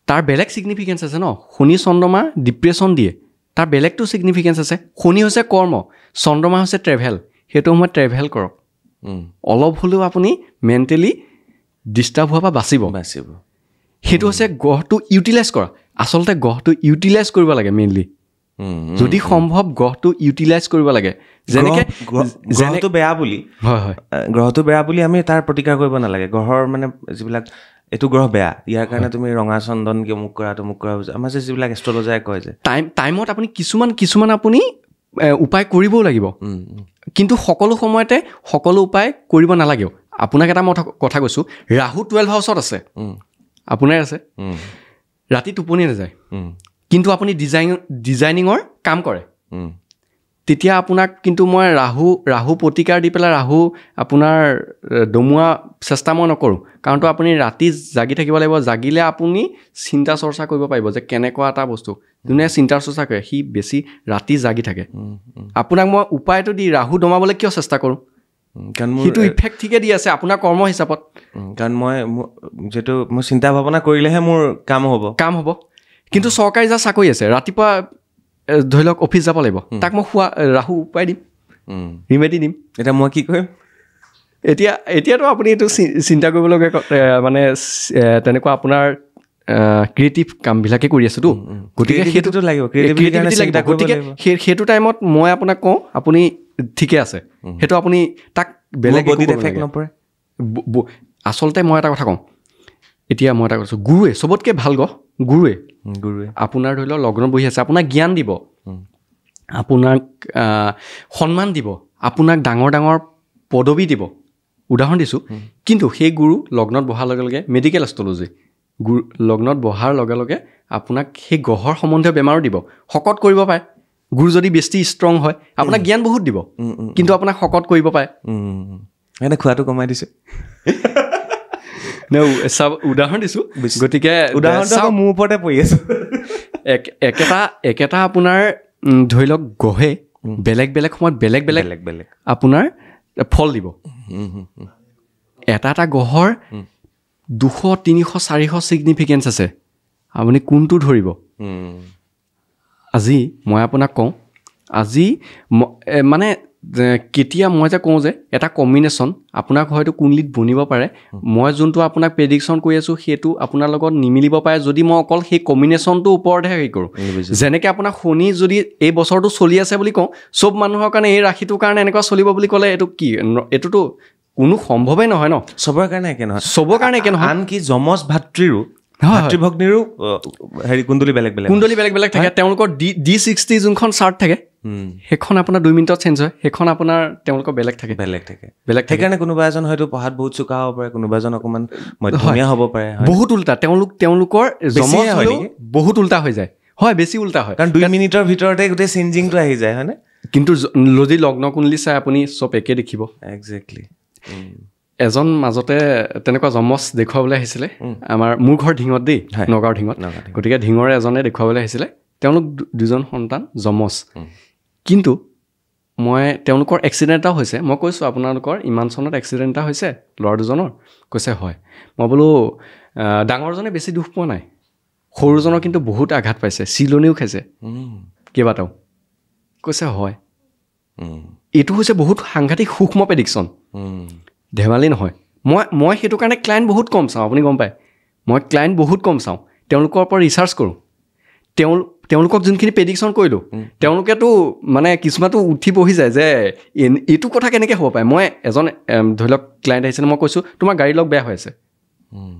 তাৰ বেলেগ ছিগনিফিকেঞ্চ আছে ন। শনি চন্দ্ৰমা ডিপ্ৰেশ্যন দিয়ে, তাৰ বেলেগটো ছিগনিফিকেঞ্চ আছে। শনি হৈছে কৰ্ম, চন্দ্ৰমা হৈছে ট্ৰেভেল। সেইটো সময়ত ট্ৰেভেল কৰক, অলপ হ'লেও আপুনি মেণ্টেলি ডিষ্টাৰ্ব হোৱাৰ পৰা বাচিব সেইটো হৈছে গ্ৰহটো ইউটিলাইজ কৰা আচলতে গ্ৰহটো ইউটিলাইজ কৰিব লাগে মেইনলি যদি সম্ভৱ গ্ৰহটো ইউটিলাইজ কৰিব লাগে যেনেকৈ গ্ৰহটো বেয়া বুলি হয় হয় গ্ৰহটো বেয়া বুলি আমি তাৰ প্ৰতিকাৰ কৰিব নালাগে গ্ৰহৰ মানে যিবিলাক এইটো গ্ৰহ বেয়া ইয়াৰ কাৰণে তুমি ৰঙা চন্দন মোক কৰা আমাৰ যে যিবিলাক এষ্ট্ৰলজাৰে কয় যে টাইমত আপুনি কিছুমান আপুনি উপায় কৰিবও লাগিব কিন্তু সকলো সময়তে সকলো উপায় কৰিব নালাগেও আপোনাক এটা মই কথা কৈছোঁ ৰাহু 12 হাউচত আছে আপোনাৰ আছে ৰাতি টোপনি নাযায় কিন্তু আপুনি ডিজাইনিঙৰ কাম কৰে তেতিয়া আপোনাক কিন্তু মই ৰাহু প্ৰতিকাৰ দি পেলাই ৰাহু আপোনাৰ দমোৱা চেষ্টা মই নকৰোঁ কাৰণতো আপুনি ৰাতি জাগি থাকিব লাগিব জাগিলে আপুনি চিন্তা চৰ্চা কৰিব পাৰিব যে কেনেকুৱা এটা বস্তু যোনে চিন্তা চৰ্চা কৰে সি বেছি ৰাতি জাগি থাকে আপোনাক মই উপায়টো দি ৰাহু দমাবলৈ কিয় চেষ্টা কৰোঁ কাৰণ সেইটো ইফেক্ট ঠিকে দি আছে আপোনাৰ কৰ্ম হিচাপত কাৰণ মই যিহেতু মই চিন্তা ভাৱনা কৰিলেহে মোৰ কাম হ'ব কিন্তু চৰকাৰী যা চাকৰি আছে ৰাতিপুৱা ধৰি লওক অফিচ যাব লাগিব তাক মই ৰাহু উপায় দিম ৰিমেডি দিম এতিয়া মই কি কৰিম এতিয়াতো আপুনি এইটো চিন্তা কৰিবলগীয়া মানে তেনেকুৱা আপোনাৰ ক্ৰিয়েটিভ কামবিলাকে কৰি আছোতো গতিকে সেইটোতো লাগিব গতিকে সেইটো টাইমত মই আপোনাক কওঁ আপুনি ঠিকে আছে সেইটো আপুনি তাক বেলেগ নপৰে আচলতে মই এটা কথা কওঁ এতিয়া মই এটা কৈছোঁ গুৰুৱে চবতকৈ ভাল গুৰুৱে আপোনাৰ ধৰি লওক লগ্নত বহি আছে আপোনাক জ্ঞান দিব আপোনাক সন্মান দিব আপোনাক ডাঙৰ ডাঙৰ পদবী দিব উদাহৰণ দিছোঁ কিন্তু সেই গুৰু লগ্নত বহাৰ লগে লগে মেডিকেল এষ্ট্ৰলজি গুৰু লগ্নত বহাৰ লগে লগে আপোনাক সেই গ্ৰহৰ সম্বন্ধীয় বেমাৰো দিব শকত কৰিব পাৰে গুৰু যদি বেছি ষ্ট্ৰং হয় আপোনাক জ্ঞান বহুত দিব কিন্তু আপোনাক শকত কৰিব পাৰে এনে খোৱাটো কমাই দিছে উদাহৰণ দিছোঁ গতিকে উদাহৰণ মোৰ ওপৰতে পৰি আছে একেটা আপোনাৰ ধৰি লওক গ্ৰহে বেলেগ বেলেগ সময়ত বেলেগ বেলেগ আপোনাৰ ফল দিব এটা গ্ৰহৰ 200 300 400 ছিগনিফিকেঞ্চ আছে আপুনি কোনটো ধৰিব আজি মই আপোনাক কওঁ আজি মানে কেতিয়া মই যে কওঁ যে এটা কম্বিনেশ্যন আপোনাক হয়তো কুণ্ডলিত বনিব পাৰে মই যোনটো আপোনাক প্ৰেডিকশ্যন কৰি আছোঁ সেইটো আপোনাৰ লগত নিমিলিব পাৰে যদি মই অকল সেই কম্বিনেশ্যনটোৰ ওপৰতহে হেৰি কৰোঁ যেনেকৈ আপোনাৰ শনি যদি এই বছৰটো চলি আছে বুলি কওঁ চব মানুহৰ কাৰণে এই ৰাশিটোৰ কাৰণে এনেকুৱা চলিব বুলি ক'লে এইটো কি এইটোতো কোনো সম্ভৱেই নহয় ন চবৰ কাৰণে একে নহয় আনকি যমজ ভাতৃৰো ভাতৃভগ্নীৰো হেৰি কুণ্ডলী বেলেগ বেলেগ থাকে তেওঁলোকৰ D60 যোনখন চাৰ্ট থাকে সেইখন আপোনাৰ 2 মিনিটত চেঞ্জ হয় সেইখন আপোনাৰ তেওঁলোকৰ বেলেগ থাকে সেইকাৰণে কোনোবা এজন হয়তো পঢ়াত বহুত চোকা হ'ব পাৰে কোনোবা এজন অকণমান মধ্যমীয়া হ'ব পাৰে বহুত উল্টা তেওঁলোকৰ বহুত উল্টা হৈ যায় হয় বেছি উল্টা হয় কাৰণ 2 মিনিটৰ ভিতৰতে গোটেই চেঞ্জিংটো আহি যায় হয়নে কিন্তু যদি লগ্ন কুণ্ডলী চাই আপুনি চব একে দেখিব একজেক্টলি এজন মাজতে তেনেকুৱা যমজ দেখুৱাবলৈ আহিছিলে মোৰ ঘৰ ঢিঙত দেই নগাঁৱৰ ঢিঙত গতিকে ঢিঙৰে এজনে দেখুৱাবলৈ আহিছিলে তেওঁলোক দুজন সন্তান যমজ কিন্তু মই তেওঁলোকৰ এক্সিডেণ্ট এটা হৈছে মই কৈছোঁ আপোনালোকৰ ইমান চনত এক্সিডেণ্ট এটা হৈছে ল'ৰা দুজনৰ কৈছে হয় মই বোলো ডাঙৰজনে বেছি দুখ পোৱা নাই সৰুজনৰ কিন্তু বহুত আঘাত পাইছে চিলনিও খাইছে কেইবাটাও কৈছে হয় এইটো হৈছে বহুত সাংঘাতিক সূক্ষ্ম প্ৰেডিকশ্যন ধেমালি নহয় মই সেইটো কাৰণে ক্লাইণ্ট বহুত কম চাওঁ আপুনি গম পায় মই ক্লাইণ্ট বহুত কম চাওঁ তেওঁলোকৰ ওপৰত ৰিচাৰ্চ কৰোঁ তেওঁলোকক যোনখিনি প্ৰেডিকশ্যন কৰিলোঁ তেওঁলোকেতো মানে কিছুমানটো উঠি বহি যায় যে এইটো কথা কেনেকৈ হ'ব পাৰে মই এজন ধৰি লওক ক্লাইণ্ট আহিছিলে মই কৈছোঁ তোমাৰ গাড়ী লগ বেয়া হৈ আছে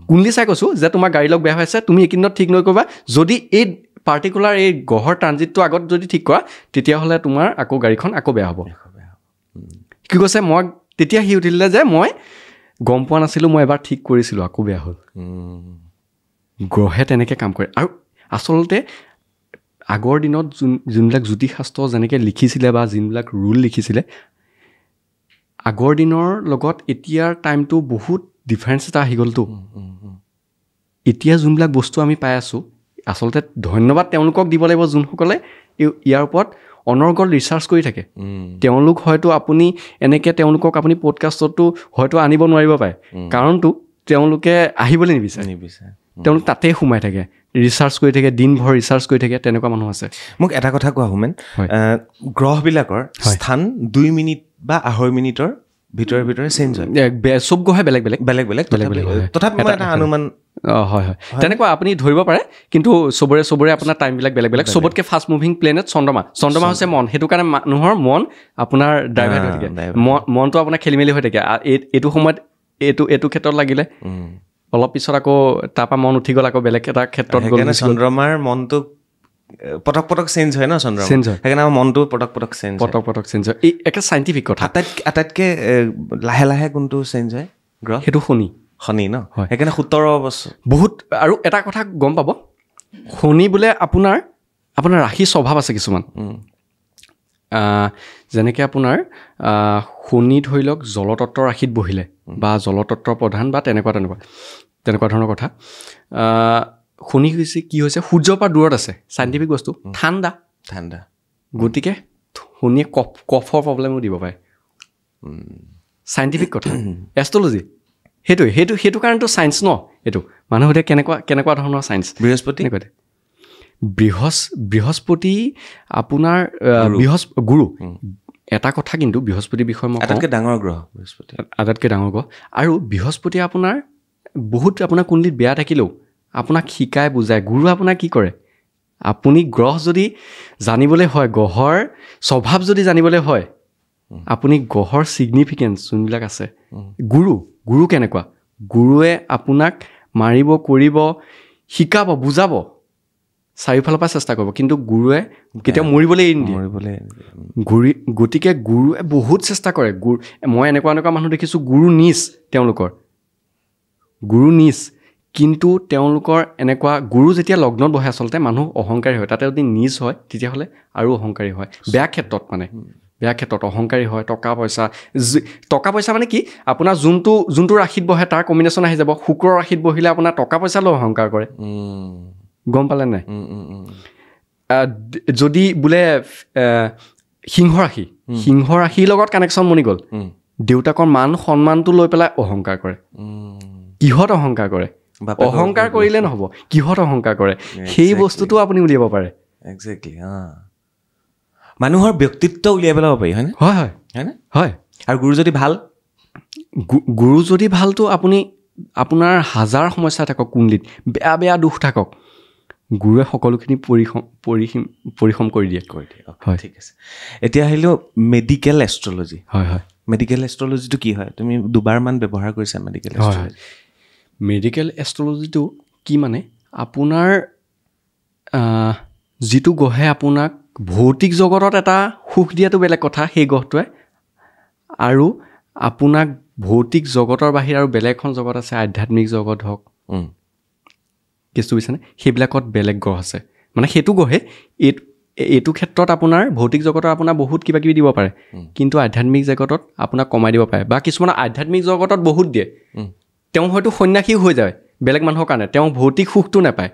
কুণ্ডলী চাই কৈছোঁ যে তোমাৰ গাড়ী লগ বেয়া হৈ আছে তুমি এইকেইদিনত ঠিক নকৰিবা যদি এই পাৰ্টিকুলাৰ এই গ্ৰহৰ ট্ৰানজিটটো আগত যদি ঠিক কৰা তেতিয়াহ'লে তোমাৰ আকৌ গাড়ীখন আকৌ বেয়া হ'ব কি কৈছে মই তেতিয়া সি উঠিলে যে মই গম পোৱা নাছিলোঁ মই এবাৰ ঠিক কৰিছিলোঁ আকৌ বেয়া হ'ল গ্ৰহে তেনেকৈ কাম কৰে আৰু আচলতে আগৰ দিনত যোনবিলাক জ্যোতিষশাস্ত্ৰ যেনেকৈ লিখিছিলে বা যোনবিলাক ৰুল লিখিছিলে আগৰ দিনৰ লগত এতিয়াৰ টাইমটো বহুত ডিফাৰেঞ্চ এটা আহি গ'লতো এতিয়া যোনবিলাক বস্তু আমি পাই আছোঁ আচলতে ধন্যবাদ তেওঁলোকক দিব লাগিব যোনসকলে ইয়াৰ ওপৰত অনৰ্গল ৰিচাৰ্চ কৰি থাকে তেওঁলোক হয়তো আপুনি এনেকৈ তেওঁলোকক আপুনি পডকাষ্টতো হয়তো আনিব নোৱাৰিব পাৰে কাৰণটো তেওঁলোকে আহিবলৈ নিবিচাৰে তেওঁলোক তাতেই সোমাই থাকে ৰিচাৰ্চ কৰি থাকে দিনভৰ ৰিচাৰ্চ কৰি থাকে তেনেকুৱা মানুহ আছে মোক এটা কথা কোৱা হোমেন গ্ৰহবিলাকৰ স্থান 2 মিনিট বা 2.5 মিনিটৰ ভিতৰে চেঞ্জ হয় চব গ্ৰহে বেলেগ বেলেগ তথাপি মই এটা অনুমান হয় তেনেকুৱা আপুনি ধৰিব পাৰে কিন্তু চবৰে আপোনাৰ টাইমবিলাক বেলেগ বেলেগ চবতকৈ ফাষ্ট মুভিং প্লেনেট চন্দ্ৰমা হৈছে মন সেইটো কাৰণে মানুহৰ মন আপোনাৰ ডাইভাৰ্ট হৈ থাকে মনটো আপোনাৰ খেলি মেলি হৈ থাকে এইটো সময়ত এইটো ক্ষেত্ৰত লাগিলে অলপ পিছত আকৌ তাৰপৰা মন উঠি গ'ল আকৌ বেলেগ এটা ক্ষেত্ৰত গ'ল চন্দ্ৰমাৰ মনটো পটক চেঞ্জ হয় ন চন্দ্ৰ সেইকাৰণে আমাৰ মনটো পটক চেঞ্জ হয় এই একে চাইণ্টিফিক কথা আটাইতকৈ লাহে কোনটো চেঞ্জ হয় গ্ৰহ সেইটো শনি ন সেইকাৰণে 17 বছৰ বহুত আৰু এটা কথা গম পাব শনি বোলে আপোনাৰ ৰাশি স্বভাৱ আছে কিছুমান যেনেকৈ আপোনাৰ শনি ধৰি লওক জলতত্ত্বৰ ৰাশিত বহিলে বা জলতত্ত্ৰৰ প্ৰধান বা তেনেকুৱা ধৰণৰ কথা শনি হৈছে কি হৈছে সূৰ্যৰ পৰা দূৰত আছে চাইণ্টিফিক বস্তু ঠাণ্ডা গতিকে শনিয়ে কফৰ প্ৰব্লেমো দিব পাৰে চাইণ্টিফিক কথা এষ্ট্ৰলজি সেইটো কাৰণেতো ছায়েন্স ন এইটো মানুহ সুধে কেনেকুৱা ধৰণৰ ছায়েন্স বৃহস্পতি আপোনাৰ গুৰু এটা কথা কিন্তু বৃহস্পতিৰ বিষয়ে মই আটাইতকৈ ডাঙৰ গ্ৰহ আৰু বৃহস্পতি আপোনাৰ বহুত আপোনাৰ কুণ্ডলীত বেয়া থাকিলেও আপোনাক শিকাই বুজায় গুৰু আপোনাক কি কৰে আপুনি গ্ৰহ যদি জানিবলৈ হয় গ্ৰহৰ স্বভাৱ যদি জানিবলৈ হয় আপুনি গ্ৰহৰ ছিগনিফিকেঞ্চ যোনবিলাক আছে গুৰু কেনেকুৱা গুৰুৱে আপোনাক মাৰিব কৰিব শিকাব বুজাব চাৰিওফালৰ পৰা চেষ্টা কৰিব কিন্তু গুৰুৱে কেতিয়াও মৰিবলৈ এৰি নিদিয়ে গতিকে গুৰুৱে বহুত চেষ্টা কৰে মই এনেকুৱা মানুহ দেখিছোঁ গুৰু নিজ কিন্তু তেওঁলোকৰ এনেকুৱা গুৰু যেতিয়া লগ্নত বহে আচলতে মানুহ অহংকাৰী হয় তাতে যদি নিজ হয় তেতিয়াহ'লে আৰু অহংকাৰী হয় বেয়া ক্ষেত্ৰত অহংকাৰী হয় টকা পইচা মানে কি আপোনাৰ যোনটো ৰাশিত বহে তাৰ কম্বিনেশ্যন আহি যাব শুক্ৰৰ ৰাশিত বহিলে আপোনাৰ টকা পইচা লৈ অহংকাৰ কৰে গম পালে নাই যদি বোলে সিংহ ৰাশিৰ লগত কানেকশ্যন বনি গ'ল দেউতাকৰ মান সন্মানটো লৈ পেলাই অহংকাৰ কৰে কিহত অহংকাৰ কৰে অহংকাৰ কৰিলে নহ'ব কিহত অহংকাৰ কৰে সেই বস্তুটো আপুনি উলিয়াব পাৰে একজেক্টলি মানুহৰ ব্যক্তিত্ব উলিয়াই পেলাব পাৰি হয়নে হয় আৰু গুৰু যদি ভালতো আপুনি আপোনাৰ হাজাৰ সমস্যা থাকক কুণ্ডলীত বেয়া দুখ থাকক গুৰুৱে সকলোখিনি পৰিশ্ৰম কৰি দিয়ে হয় ঠিক আছে এতিয়া আহিলোঁ মেডিকেল এষ্ট্ৰলজি মেডিকেল এষ্ট্ৰলজিটো কি হয় তুমি দুবাৰমান ব্যৱহাৰ কৰিছা মেডিকেল এষ্ট্ৰলজিটো কি মানে আপোনাৰ যিটো গ্ৰহে আপোনাক ভৌতিক জগতত এটা সুখ দিয়াটো বেলেগ কথা সেই গ্ৰহটোৱে আৰু আপোনাক ভৌতিক জগতৰ বাহিৰে আৰু বেলেগ এখন জগত আছে আধ্যাত্মিক জগত হওক কেছটো বুজিছেনে সেইবিলাকত বেলেগ গ্ৰহ আছে মানে সেইটো গ্ৰহে এইটো ক্ষেত্ৰত আপোনাৰ ভৌতিক জগতৰ আপোনাৰ বহুত কিবা কিবি দিব পাৰে কিন্তু আধ্যাত্মিক জগতত আপোনাক কমাই দিব পাৰে বা কিছুমানৰ আধ্যাত্মিক জগতত বহুত দিয়ে তেওঁ হয়তো সন্ন্যাসী হৈ যায় বেলেগ মানুহৰ কাৰণে তেওঁ ভৌতিক সুখটো নাপায়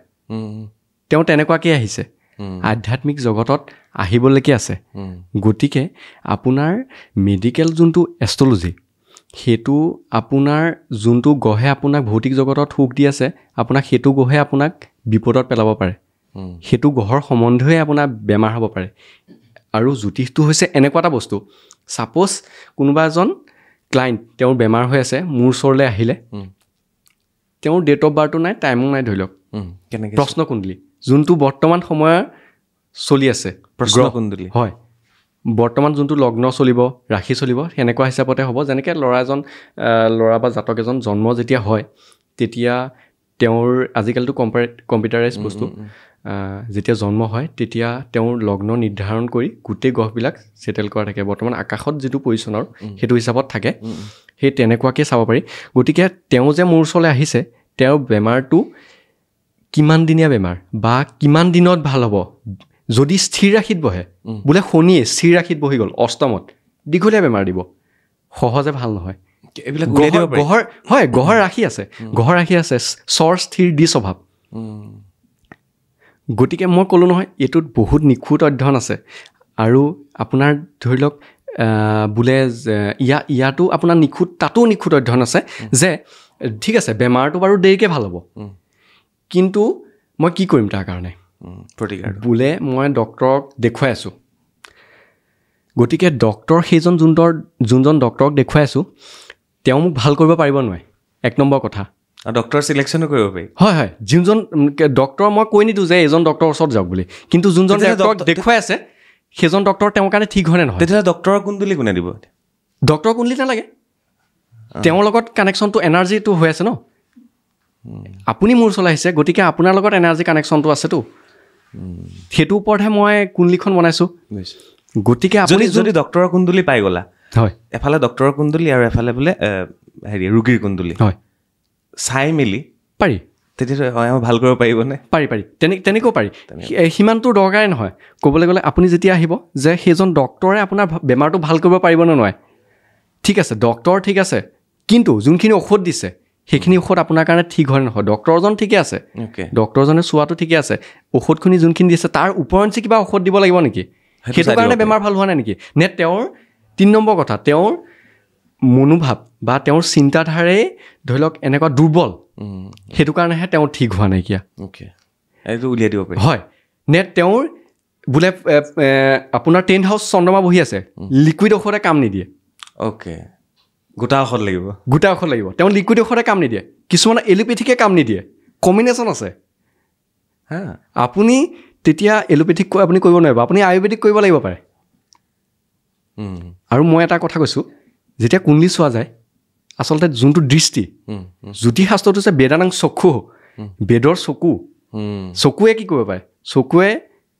তেওঁ তেনেকুৱাকৈ আহিছে আধ্যাত্মিক জগতত আহিবলৈকে আছে গতিকে আপোনাৰ মেডিকেল যোনটো এষ্ট্ৰলজি সেইটো আপোনাৰ যোনটো গ্ৰহে আপোনাক ভৌতিক জগতত সুখ দি আছে আপোনাক সেইটো গ্ৰহে আপোনাক বিপদত পেলাব পাৰে সেইটো গ্ৰহৰ সম্বন্ধে আপোনাৰ বেমাৰ হ'ব পাৰে আৰু জ্যোতিষটো হৈছে এনেকুৱা এটা বস্তু ছাপ'জ কোনোবা এজন ক্লাইণ্ট তেওঁৰ বেমাৰ হৈ আছে মোৰ ওচৰলৈ আহিলে তেওঁৰ ডেট অফ বাৰ্থটো নাই টাইমো নাই ধৰি লওক প্ৰশ্ন কুণ্ডলী যোনটো বৰ্তমান সময়ৰ চলি আছে প্ৰশ্ন কুণ্ডলী হয় বৰ্তমান যোনটো লগ্ন চলিব ৰাশি চলিব সেনেকুৱা হিচাপতে হ'ব যেনেকৈ ল'ৰা বা জাতক এজন জন্ম যেতিয়া হয় তেতিয়া তেওঁৰ আজিকালিতো কম্পিউটাৰাইজ বস্তু যেতিয়া জন্ম হয় তেতিয়া তেওঁৰ লগ্ন নিৰ্ধাৰণ কৰি গোটেই গ্ৰহবিলাক ছেটেল কৰা থাকে বৰ্তমান আকাশত যিটো পজিশ্যনৰ সেইটো হিচাপত থাকে সেই তেনেকুৱাকৈ চাব পাৰি গতিকে তেওঁ যে মোৰ ওচৰলৈ আহিছে তেওঁৰ বেমাৰটো কিমান দিনীয়া বেমাৰ বা কিমান দিনত ভাল হ'ব যদি স্থিৰ ৰাশিত বহে বোলে শনিয়ে স্থিৰ ৰাশিত বহি গ'ল অষ্টমত দীঘলীয়া বেমাৰ দিব সহজে ভাল নহয় এইবিলাক গ্ৰহৰ ৰাশি আছে স্বৰ স্থিৰ দি স্বভাৱ গতিকে মই ক'লোঁ নহয় এইটোত বহুত নিখুঁত অধ্যয়ন আছে আৰু আপোনাৰ ধৰি লওক বোলে ইয়াতো আপোনাৰ তাতো নিখুঁত অধ্যয়ন আছে যে ঠিক আছে বেমাৰটো বাৰু দেৰিকৈ ভাল হ'ব কিন্তু মই কি কৰিম তাৰ কাৰণে বোলে মই ডক্তৰক দেখুৱাই আছোঁ গতিকে ডক্টৰ সেইজন যোনজন ডক্টৰক দেখুৱাই আছোঁ তেওঁ মোক ভাল কৰিব পাৰিব নোৱাৰে 1 নম্বৰ কথা ডক্টৰ চিলেকশ্যনো কৰিব পাৰি হয় হয় যোনজন ডক্টৰ মই কৈ নিদিওঁ যে এজন ডক্টৰৰ ওচৰত যাওক বুলি কিন্তু যোনজন ডক্টৰক দেখুৱাই আছে সেইজন ডক্টৰ তেওঁৰ কাৰণে ঠিক হয়নে নহয় তেতিয়াহ'লে ডক্টৰৰ কুণ্ডলী কোনে দিব ডক্টৰ কুণ্ডলী নালাগে তেওঁৰ লগত কানেকশ্যনটো এনাৰ্জিটো হৈ আছে ন আপুনি মোৰ ওচৰলৈ আহিছে গতিকে আপোনাৰ লগত এনাৰ্জি কানেকশ্যনটো আছেতো সেইটোৰ ওপৰতহে মই কুণ্ডলীখন বনাইছোঁ গতিকে আপুনি যদি ডক্টৰৰ কুণ্ডলী পাই গ'লা হয় এফালে ডক্টৰৰ কুণ্ডলী আৰু এফালে বোলে হেৰি ৰোগীৰ কুণ্ডলী হয় চাই মেলি পাৰি তেতিয়া ভাল কৰিব পাৰিবনে পাৰি তেনেকৈও পাৰি সিমানটো দৰকাৰেই নহয় ক'বলৈ গ'লে আপুনি যেতিয়া আহিব যে সেইজন ডক্টৰে আপোনাৰ বেমাৰটো ভাল কৰিব পাৰিবনে নোৱাৰে ঠিক আছে ডক্টৰ ঠিক আছে কিন্তু যোনখিনি ঔষধ দিছে সেইখিনি ঔষধ আপোনাৰ কাৰণে ঠিক হয় নহয় ডক্টৰজন ঠিকে আছে ডক্টৰজনে চোৱাটো ঠিকে আছে ঔষধখিনি যোনখিনি দিছে তাৰ ওপৰঞ্চি কিবা ঔষধ দিব লাগিব নেকি সেইটো কাৰণে বেমাৰ ভাল হোৱা নাই নেকি নে তেওঁৰ 3 নম্বৰ কথা তেওঁৰ মনোভাৱ বা তেওঁৰ চিন্তাধাৰাই ধৰি লওক এনেকুৱা দুৰ্বল সেইটো কাৰণেহে তেওঁ ঠিক হোৱা নাইকিয়া এইটো উলিয়াই দিব পাৰি হয় নে তেওঁৰ বোলে আপোনাৰ টেণ্ট হাউচ চন্দ্ৰমা বহি আছে লিকুইড ঔষধে কাম নিদিয়ে গোটা ঔষধ লাগিব তেওঁ লিকুইড ঔষধে কাম নিদিয়ে কিছুমানে এলোপেথিকে কাম নিদিয়ে কম্বিনেশ্যন আছে আপুনি তেতিয়া এলোপেথিক আপুনি কৰিব নোৱাৰিব আপুনি আয়ুৰ্বেদিক কৰিব লাগিব পাৰে আৰু মই এটা কথা কৈছোঁ যেতিয়া কুণ্ডলী চোৱা যায় আচলতে যোনটো দৃষ্টি জ্যোতিষশাস্ত্ৰটো হৈছে বেদানাং চক্ষু বেদৰ চকুৱে কি কৰিব পাৰে চকুৱে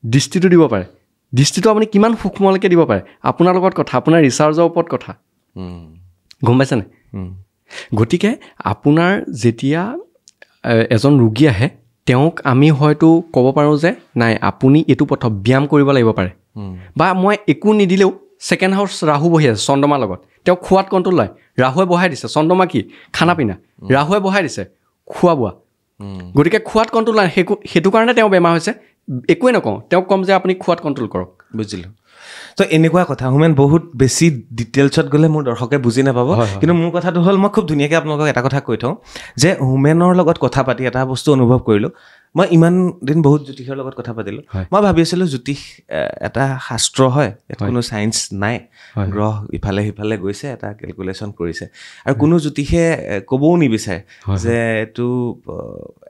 দৃষ্টিটো দিব পাৰে দৃষ্টিটো আপুনি কিমান সূক্ষ্মলৈকে দিব পাৰে আপোনাৰ লগত কথা আপোনাৰ ৰিচাৰ্জৰ ওপৰত কথা গম পাইছেনে গতিকে আপোনাৰ যেতিয়া এজন ৰোগী আহে তেওঁক আমি হয়তো ক'ব পাৰোঁ যে নাই আপুনি এইটো পথত ব্যায়াম কৰিব লাগিব পাৰে বা মই একো নিদিলেও ছেকেণ্ড হাউচ ৰাহু বহি আছে চন্দ্ৰমাৰ লগত তেওঁ খোৱাত কণ্ট্ৰল লয় ৰাহুৱে বহাই দিছে চন্দ্ৰমা কি খানা পিনা ৰাহুৱে বহাই দিছে খোৱা বোৱা গতিকে খোৱাত কণ্ট্ৰল লয় সেইটো কাৰণে তেওঁ বেমাৰ হৈছে একোৱে নকওঁ তেওঁক ক'ম যে আপুনি খোৱাত কণ্ট্ৰল কৰক বুজিলোঁ তো এনেকুৱা কথা হোমেন বহুত বেছি ডিটেইলছত গ'লে মোৰ দৰ্শকে বুজি নাপাব কিন্তু মোৰ কথাটো হ'ল মই খুব ধুনীয়াকৈ আপোনালোকক এটা কথা কৈ থওঁ যে হোমেনৰ লগত কথা পাতি এটা বস্তু অনুভৱ কৰিলোঁ মই ইমান দিন বহুত জ্যোতিষৰ লগত কথা পাতিলোঁ মই ভাবি আছিলোঁ জ্যোতিষ এটা শাস্ত্ৰ হয় ইয়াত কোনো ছায়েন্স নাই গ্ৰহ ইফালে সিফালে গৈছে এটা কেলকুলেশ্যন কৰিছে আৰু কোনো জ্যোতিষে ক'বও নিবিচাৰে যে এইটো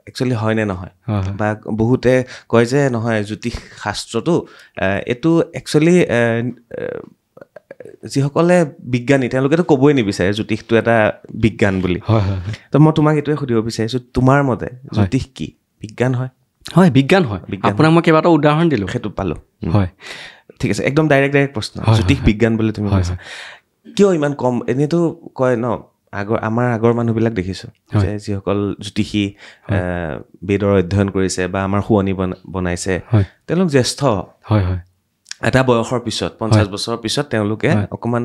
একচুৱেলি হয় নে নহয় বা বহুতে কয় যে নহয় জ্যোতিষ শাস্ত্ৰটো এইটো একচুৱেলি যিসকলে বিজ্ঞানী তেওঁলোকেতো ক'বই নিবিচাৰে জ্যোতিষটো এটা বিজ্ঞান বুলি তো মই তোমাক এইটোৱে সুধিব বিচাৰিছোঁ তোমাৰ মতে জ্যোতিষ কি বিজ্ঞান হয় বিজ্ঞান হয় আপোনাক মই কেইবাটাও উদাহৰণ দিলোঁ সেইটো পালোঁ হয় ঠিক আছে একদম ডাইৰেক্ট প্ৰশ্ন জ্যোতিষ বিজ্ঞান বুলি তুমি কৈছা কিয় ইমান কম এনেইতো কয় ন আমাৰ আগৰ মানুহবিলাক দেখিছোঁ যে যিসকল জ্যোতিষী বেদৰ অধ্যয়ন কৰিছে বা আমাৰ শুৱনি বনাইছে তেওঁলোক জ্যেষ্ঠ এটা বয়সৰ পিছত 50 বছৰৰ পিছত তেওঁলোকে অকণমান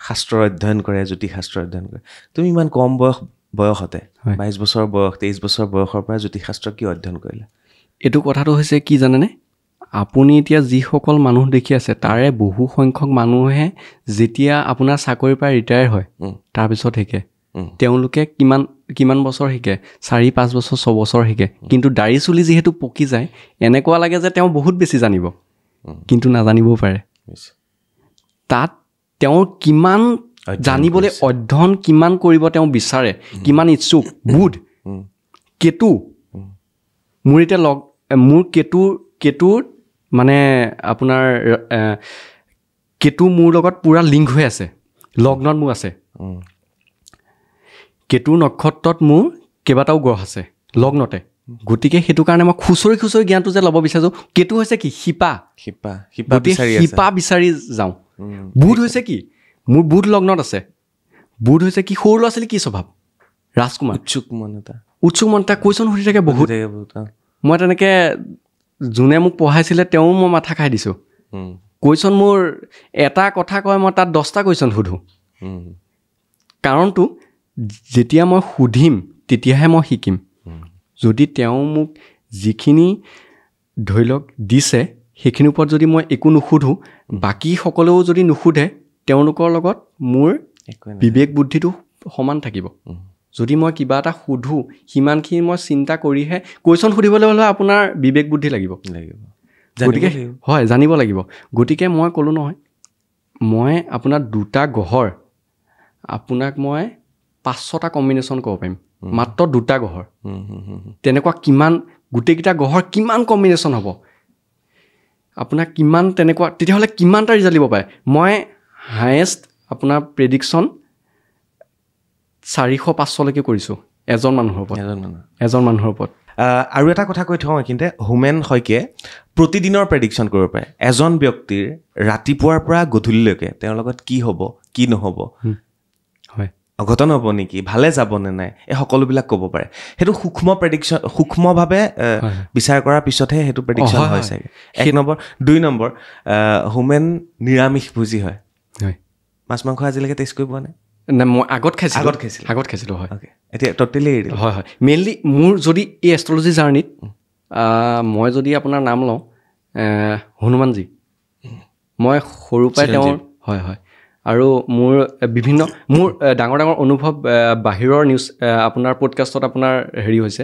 শাস্ত্ৰ অধ্যয়ন কৰে জ্যোতিষ শাস্ত্ৰ অধ্যয়ন কৰে তুমি ইমান কম বয়সতে 22 বছৰ বয়স 23 বছৰ বয়সৰ পৰা জ্যোতিষ শাস্ত্ৰ কি অধ্যয়ন কৰিলে এইটো কথাটো হৈছে কি জানেনে আপুনি এতিয়া যিসকল মানুহ দেখি আছে তাৰে বহু সংখ্যক মানুহে যেতিয়া আপোনাৰ চাকৰিৰ পৰা ৰিটায়াৰ হয় তাৰপিছত শিকে তেওঁলোকে কিমান বছৰ শিকে 4-5 বছৰ 6 বছৰ শিকে কিন্তু দাড়ি চুলি যিহেতু পকি যায় এনেকুৱা লাগে যে তেওঁ বহুত বেছি জানিব কিন্তু নাজানিবও পাৰে তাত তেওঁৰ কিমান জানিবলৈ অধ্যয়ন কিমান কৰিব তেওঁ বিচাৰে কিমান ইচ্ছুক বুধ কেতু মোৰ এতিয়া মোৰ কেতুৰ মানে আপোনাৰ কেতু মোৰ লগত পূৰা লিংক হৈ আছে লগ্নত মোৰ আছে কেতুৰ নক্ষত্ৰত মোৰ কেইবাটাও গ্ৰহ আছে লগ্নতে গতিকে সেইটো কাৰণে মই খুচৰি জ্ঞানটো যে ল'ব বিচাৰিছোঁ কেতু হৈছে কি শিপা বিচাৰি যাওঁ বুধ হৈছে কি মোৰ বুধ লগ্নত আছে বুধ হৈছে কি সৰু ল'ৰা ছোৱালী কি স্বভাৱ ৰাজকুমাৰ উৎসুক মন এটা কুৱেশ্যন সুধি থাকে বহুত মই তেনেকৈ যোনে মোক পঢ়াইছিলে তেওঁ মই মাথা খাই দিছোঁ কুৱেশ্যন মোৰ এটা কথা কয় মই তাত 10টা কুৱেশ্যন সোধোঁ কাৰণটো যেতিয়া মই সুধিম তেতিয়াহে মই শিকিম যদি তেওঁ মোক যিখিনি ধৰি লওক দিছে সেইখিনিৰ ওপৰত যদি মই একো নুসুধোঁ বাকী সকলেও যদি নুসুধে তেওঁলোকৰ লগত মোৰ বিবেক বুদ্ধিটো সমান থাকিব যদি মই কিবা এটা সুধোঁ সিমানখিনি মই চিন্তা কৰিহে কুৱেশ্যন সুধিবলৈ হ'লে আপোনাৰ বিবেক বুদ্ধি লাগিব গতিকে হয় জানিব লাগিব গতিকে মই ক'লোঁ নহয় মই আপোনাৰ 2টা গ্ৰহৰ আপোনাক মই 5-6টা কম্বিনেশ্যন ক'ব পাৰিম মাত্ৰ 2টা গ্ৰহৰ তেনেকুৱা কিমান গোটেইকেইটা গ্ৰহৰ কিমান কম্বিনেশ্যন হ'ব আপোনাক কিমান তেনেকুৱা তেতিয়াহ'লে কিমানটা ৰিজাল্ট দিব পাৰে মই হায়েষ্ট আপোনাৰ প্ৰেডিকশ্যন 400-500লৈকে কৰিছোঁ এজন মানুহৰ ওপৰত আৰু এটা কথা কৈ থওঁ এইখিনিতে হোমেন শইকীয়াই প্ৰতিদিনৰ প্ৰেডিকশ্যন কৰিব পাৰে এজন ব্যক্তিৰ ৰাতিপুৱাৰ পৰা গধূলিলৈকে তেওঁৰ লগত কি হ'ব কি নহ'ব হয় অঘটন হ'ব নেকি ভালে যাব নে নাই এই সকলোবিলাক ক'ব পাৰে সেইটো সূক্ষ্মভাৱে বিচাৰ কৰাৰ পিছতহে সেইটো প্ৰেডিকশ্যন হয় চাগে 1 নম্বৰ 2 নম্বৰ হোমেন নিৰামিষ ভোজী হয় মাছ মাংস আজিলৈকে টেষ্ট কৰি পোৱা নাই মই আগত খাইছিলোঁ হয় এতিয়া ট'টেলি এৰি দিলোঁ হয় মেইনলি মোৰ যদি এই এষ্ট্ৰলজি জাৰ্ণিত মই যদি আপোনাৰ নাম লওঁ হনুমানজী মই সৰুৰ পৰাই তেওঁৰ হয় আৰু মোৰ ডাঙৰ অনুভৱ বাহিৰৰ নিউজ আপোনাৰ পডকাষ্টত আপোনাৰ হেৰি হৈছে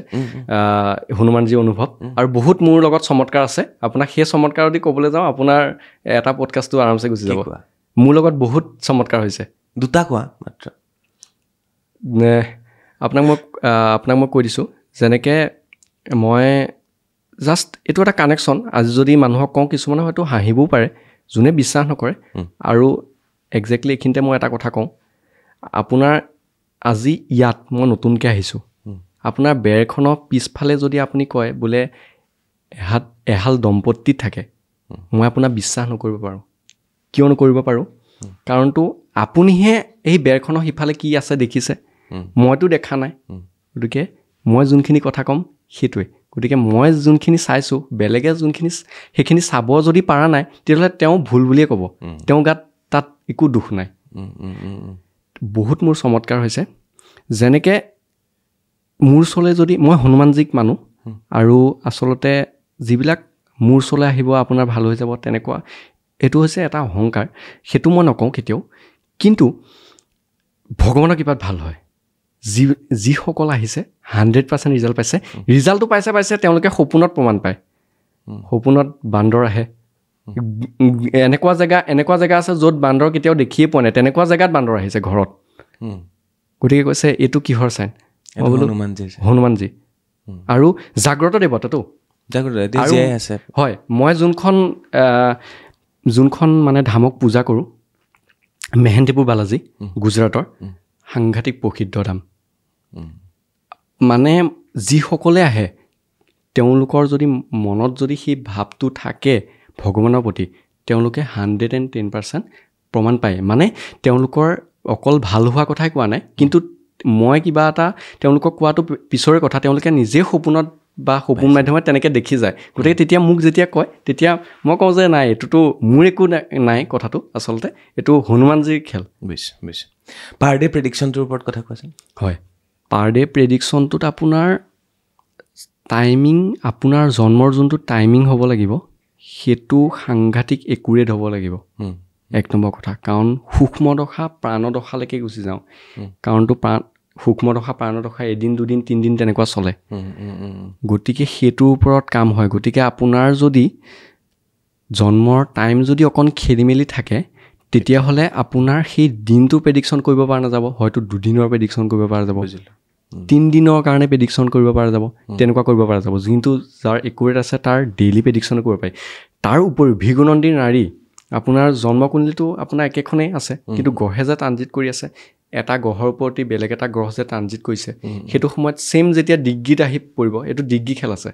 হনুমানজী অনুভৱ আৰু বহুত মোৰ লগত চমৎকাৰ আছে আপোনাক সেই চমৎকাৰ যদি ক'বলৈ যাওঁ আপোনাৰ এটা পডকাষ্টটো আৰামছে গুচি যাব মোৰ লগত বহুত চমৎকাৰ হৈছে 2টা কোৱা মাত্ৰ আপোনাক মই কৈ দিছোঁ যেনেকৈ মই জাষ্ট এইটো এটা কানেকশ্যন আজি যদি মানুহক কওঁ কিছুমানে হয়তো হাঁহিবও পাৰে যোনে বিশ্বাস নকৰে আৰু একজেক্টলি এইখিনিতে মই এটা কথা কওঁ আপোনাৰ আজি ইয়াত মই নতুনকৈ আহিছোঁ আপোনাৰ বেৰখনৰ পিছফালে যদি আপুনি কয় বোলে এহাল দম্পতি থাকে মই আপোনাক বিশ্বাস নকৰিব পাৰোঁ কিয় নকৰিব পাৰোঁ কাৰণটো আপুনিহে এই বেৰখনৰ সিফালে কি আছে দেখিছে মইতো দেখা নাই গতিকে মই যোনখিনি কথা ক'ম সেইটোৱে গতিকে মই যোনখিনি চাইছোঁ বেলেগে যোনখিনি সেইখিনি চাব যদি পৰা নাই তেতিয়াহ'লে তেওঁ ভুল বুলিয়ে ক'ব তেওঁ গাত তাত একো দুখ নাই বহুত মোৰ চমৎকাৰ হৈছে যেনেকৈ মোৰ ওচৰলৈ যদি মই হনুমানজীক মানো আৰু আচলতে যিবিলাক মোৰ ওচৰলৈ আহিব আপোনাৰ ভাল হৈ যাব তেনেকুৱা এইটো হৈছে এটা অহংকাৰ সেইটো মই নকওঁ কেতিয়াও কিন্তু ভগৱানৰ কৃপাত ভাল হয় যিসকল আহিছে 100% ৰিজাল্ট পাইছে ৰিজাল্টটো পাইছে তেওঁলোকে সপোনত প্ৰমাণ পায় সপোনত বান্দৰ আহে এনেকুৱা জেগা আছে য'ত বান্দৰ কেতিয়াও দেখিয়ে পোৱা নাই তেনেকুৱা জেগাত বান্দৰ আহিছে ঘৰত গতিকে কৈছে এইটো কিহৰ চাইন হনুমানজী আৰু জাগ্ৰত দেৱতাটো হয় মই যোনখন মানে ধামক পূজা কৰোঁ মেহেন্দিপুৰ বালাজী গুজৰাটৰ সাংঘাতিক প্ৰসিদ্ধ ধাম মানে যিসকলে আহে তেওঁলোকৰ যদি মনত যদি সেই ভাৱটো থাকে ভগৱানৰ প্ৰতি তেওঁলোকে 110% প্ৰমাণ পায় মানে তেওঁলোকৰ অকল ভাল হোৱা কথাই কোৱা নাই কিন্তু মই কিবা এটা তেওঁলোকক কোৱাটো পিছৰে কথা তেওঁলোকে নিজে সপোনত বা সপোন মাধ্যমত তেনেকৈ দেখি যায় গতিকে তেতিয়া মোক যেতিয়া কয় তেতিয়া মই কওঁ যে নাই এইটোতো মোৰ একো নাই কথাটো আচলতে এইটো হনুমানজীৰ খেল বুজিছোঁ পাৰ ডে প্ৰেডিকশ্যনটোৰ ওপৰত কথা কোৱাচোন হয় পাৰ ডে প্ৰেডিকশ্যনটোত আপোনাৰ টাইমিং আপোনাৰ জন্মৰ যোনটো টাইমিং হ'ব লাগিব সেইটো সাংঘাতিক একুৰেট হ'ব লাগিব 1 নম্বৰ কথা কাৰণ সূক্ষ্মদশা প্ৰাণদশালৈকে গুচি যাওঁ কাৰণটো সূক্ষ্মদশা প্ৰাণদশা এদিন 2 দিন 3 দিন তেনেকুৱা চলে গতিকে সেইটোৰ ওপৰত কাম হয় গতিকে আপোনাৰ যদি জন্মৰ টাইম যদি অকণ খেলি মেলি থাকে তেতিয়াহ'লে আপোনাৰ সেই দিনটো প্ৰেডিকশ্যন কৰিব পৰা নাযাব হয়তো 2 দিনৰ প্ৰেডিকশ্যন কৰিব পৰা যাব 3 দিনৰ কাৰণে প্ৰেডিকশ্যন কৰিব পৰা যাব তেনেকুৱা কৰিব পৰা যাব যোনটো যাৰ একুৰেট আছে তাৰ ডেইলি প্ৰেডিকশ্যন কৰিব পাৰি তাৰ উপৰিও ভৃগুনন্দী নাৰী আপোনাৰ জন্মকুণ্ডলীটো আপোনাৰ একেখনেই আছে কিন্তু গ্ৰহে যে ট্ৰানজিট কৰি আছে এটা গ্ৰহৰ ওপৰতে বেলেগ এটা গ্ৰহ যে ট্ৰানজিট কৰিছে সেইটো সময়ত ছেইম যেতিয়া ডিগ্ৰীত আহি পৰিব এইটো ডিগ্ৰী খেল আছে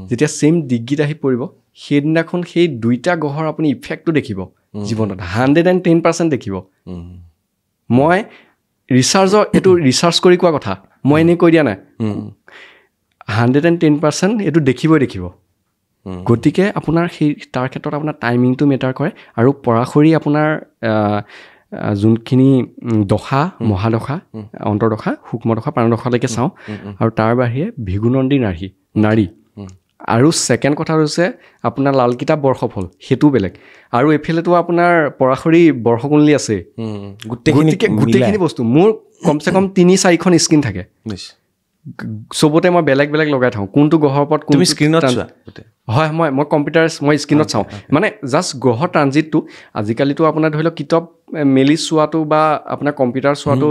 যেতিয়া ছেইম ডিগ্ৰীত আহি পৰিব সেইদিনাখন সেই 2টা গ্ৰহৰ আপুনি ইফেক্টটো দেখিব জীৱনত 110% দেখিব মই এইটো ৰিচাৰ্চ কৰি কোৱা কথা মই এনেই কৈ দিয়া নাই 110% এইটো দেখিব গতিকে আপোনাৰ সেই তাৰ ক্ষেত্ৰত আপোনাৰ টাইমিংটো মেটাৰ কৰে আৰু পৰাশৰী আপোনাৰ যোনখিনি দশা মহাদশা অন্তৰ্দশা সূক্ষ্মদশা প্ৰাণদশালৈকে চাওঁ আৰু তাৰ বাহিৰে ভৃগুনন্দী নাৰী আৰু ছেকেণ্ড কথা হৈছে আপোনাৰ লাল কিতাপ বৰ্ষফল সেইটো বেলেগ আৰু এইফালেতো আপোনাৰ পৰাশৰী বৰ্ষকুণ্ডলী আছে গোটেইখিনি বস্তু মোৰ কমচে কম 3-4খন স্ক্ৰীন থাকে চবতে মই বেলেগ বেলেগ লগাই থওঁ কোনটো গ্ৰহৰ ওপৰত তুমি স্ক্ৰীনত চোৱা হয় মই কম্পিউটাৰ মই স্ক্ৰীনত চাওঁ মানে জাষ্ট গ্ৰহৰ ট্ৰানজিটটো আজিকালিতো আপোনাৰ ধৰি লওক কিতাপ মেলি চোৱাটো বা আপোনাৰ কম্পিউটাৰ চোৱাটো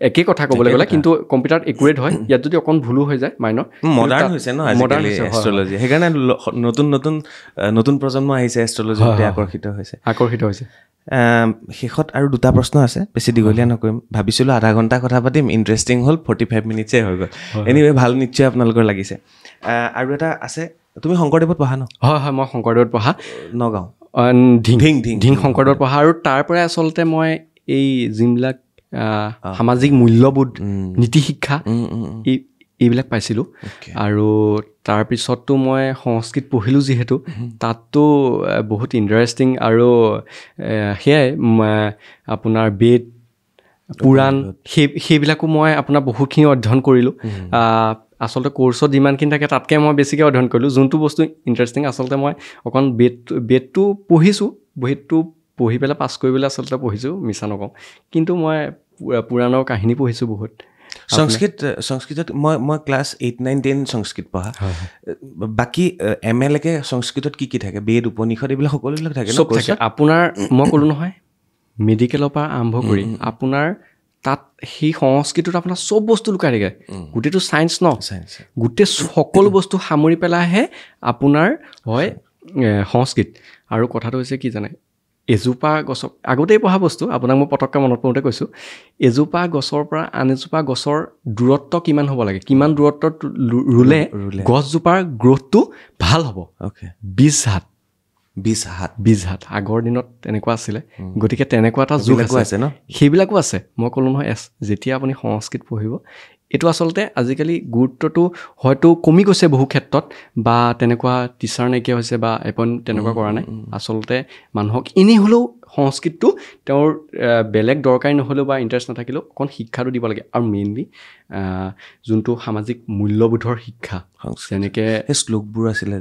একেই কথা ক'বলৈ গ'লে কিন্তু কম্পিউটাৰত একুৰেট হয় ইয়াত যদি অকণ ভুলো হৈ যায় মাইনৰ মডাৰ্ণ হৈছে ন আজিকালি এষ্ট্ৰলজি সেইকাৰণে নতুন নতুন নতুন প্ৰজন্ম আহিছে এষ্ট্ৰলজিৰ প্ৰতি আকৰ্ষিত হৈছে শেষত আৰু দুটা প্ৰশ্ন আছে বেছি দীঘলীয়া নকৰিম ভাবিছিলোঁ আধা ঘণ্টা কথা পাতিম ইণ্টাৰেষ্টিং হ'ল 45 মিনিটছে হৈ গ'ল এনিৱে ভাল নিশ্চয় আপোনালোকৰ লাগিছে আৰু এটা আছে তুমি শংকৰদেৱত পঢ়া ন হয় মই শংকৰদেৱত পঢ়া নগাঁও ঢিং শংকৰদেৱত পঢ়া আৰু তাৰ পৰাই আচলতে মই এই যিবিলাক সামাজিক মূল্যবোধ নীতি শিক্ষা এইবিলাক পাইছিলোঁ আৰু তাৰপিছততো মই সংস্কৃত পঢ়িলোঁ যিহেতু তাততো বহুত ইণ্টাৰেষ্টিং আৰু সেয়াই আপোনাৰ বেদ পুৰাণ সেইবিলাকো মই আপোনাৰ বহুতখিনি অধ্যয়ন কৰিলোঁ আচলতে কোৰ্চত যিমানখিনি থাকে তাতকৈ মই বেছিকৈ অধ্যয়ন কৰিলোঁ যোনটো বস্তু ইণ্টাৰেষ্টিং আচলতে মই অকণ বেদটো পঢ়িছোঁ বেদটো পঢ়ি পেলাই পাছ কৰিবলৈ আচলতে পঢ়িছোঁ মিছা নকওঁ কিন্তু মই পুৰাণৰ কাহিনী পঢ়িছোঁ বহুত সংস্কৃতত মই ক্লাছ 8, 9, 10 সংস্কৃত পঢ়া বাকী MA লৈকে সংস্কৃতত কি থাকে বেদ উপনিষদ এইবিলাক সকলোবিলাক থাকে চব থাকে আপোনাৰ মই ক'লোঁ নহয় মেডিকেলৰ পৰা আৰম্ভ কৰি আপোনাৰ তাত সেই সংস্কৃতত আপোনাৰ চব বস্তু লুকাই থাকে গোটেইটো চায়েন্স ন গোটেই সকলো বস্তু সামৰি পেলাইহে আপোনাৰ হয় সংস্কৃত আৰু কথাটো হৈছে কি জানে এজোপা গছক আগতেই পঢ়া বস্তু আপোনাক মই পটককৈ মনত পৰোঁতে কৈছোঁ এজোপা গছৰ পৰা আন এজোপা গছৰ দূৰত্ব কিমান হ'ব লাগে কিমান দূৰত্বত ৰুলে গছজোপাৰ গ্ৰ'থটো ভাল হ'ব 20 হাত আগৰ দিনত তেনেকুৱা আছিলে গতিকে তেনেকুৱা এটা যুগ আছে ন সেইবিলাকো আছে মই ক'লোঁ নহয় যেতিয়া আপুনি সংস্কৃত পঢ়িব এইটো আচলতে আজিকালি গুৰুত্বটো হয়তো কমি গৈছে বহু ক্ষেত্ৰত বা তেনেকুৱা টিচাৰ নাইকিয়া হৈছে বা এপইণ্ট তেনেকুৱা কৰা নাই আচলতে মানুহক এনেই হ'লেও সংস্কৃতটো তেওঁৰ বেলেগ দৰকাৰী নহ'লেও বা ইণ্টাৰেষ্ট নাথাকিলেও অকণ শিক্ষাটো দিব লাগে আৰু মেইনলি যোনটো সামাজিক মূল্যবোধৰ শিক্ষা যেনেকৈ শ্লোকবোৰ আছিলে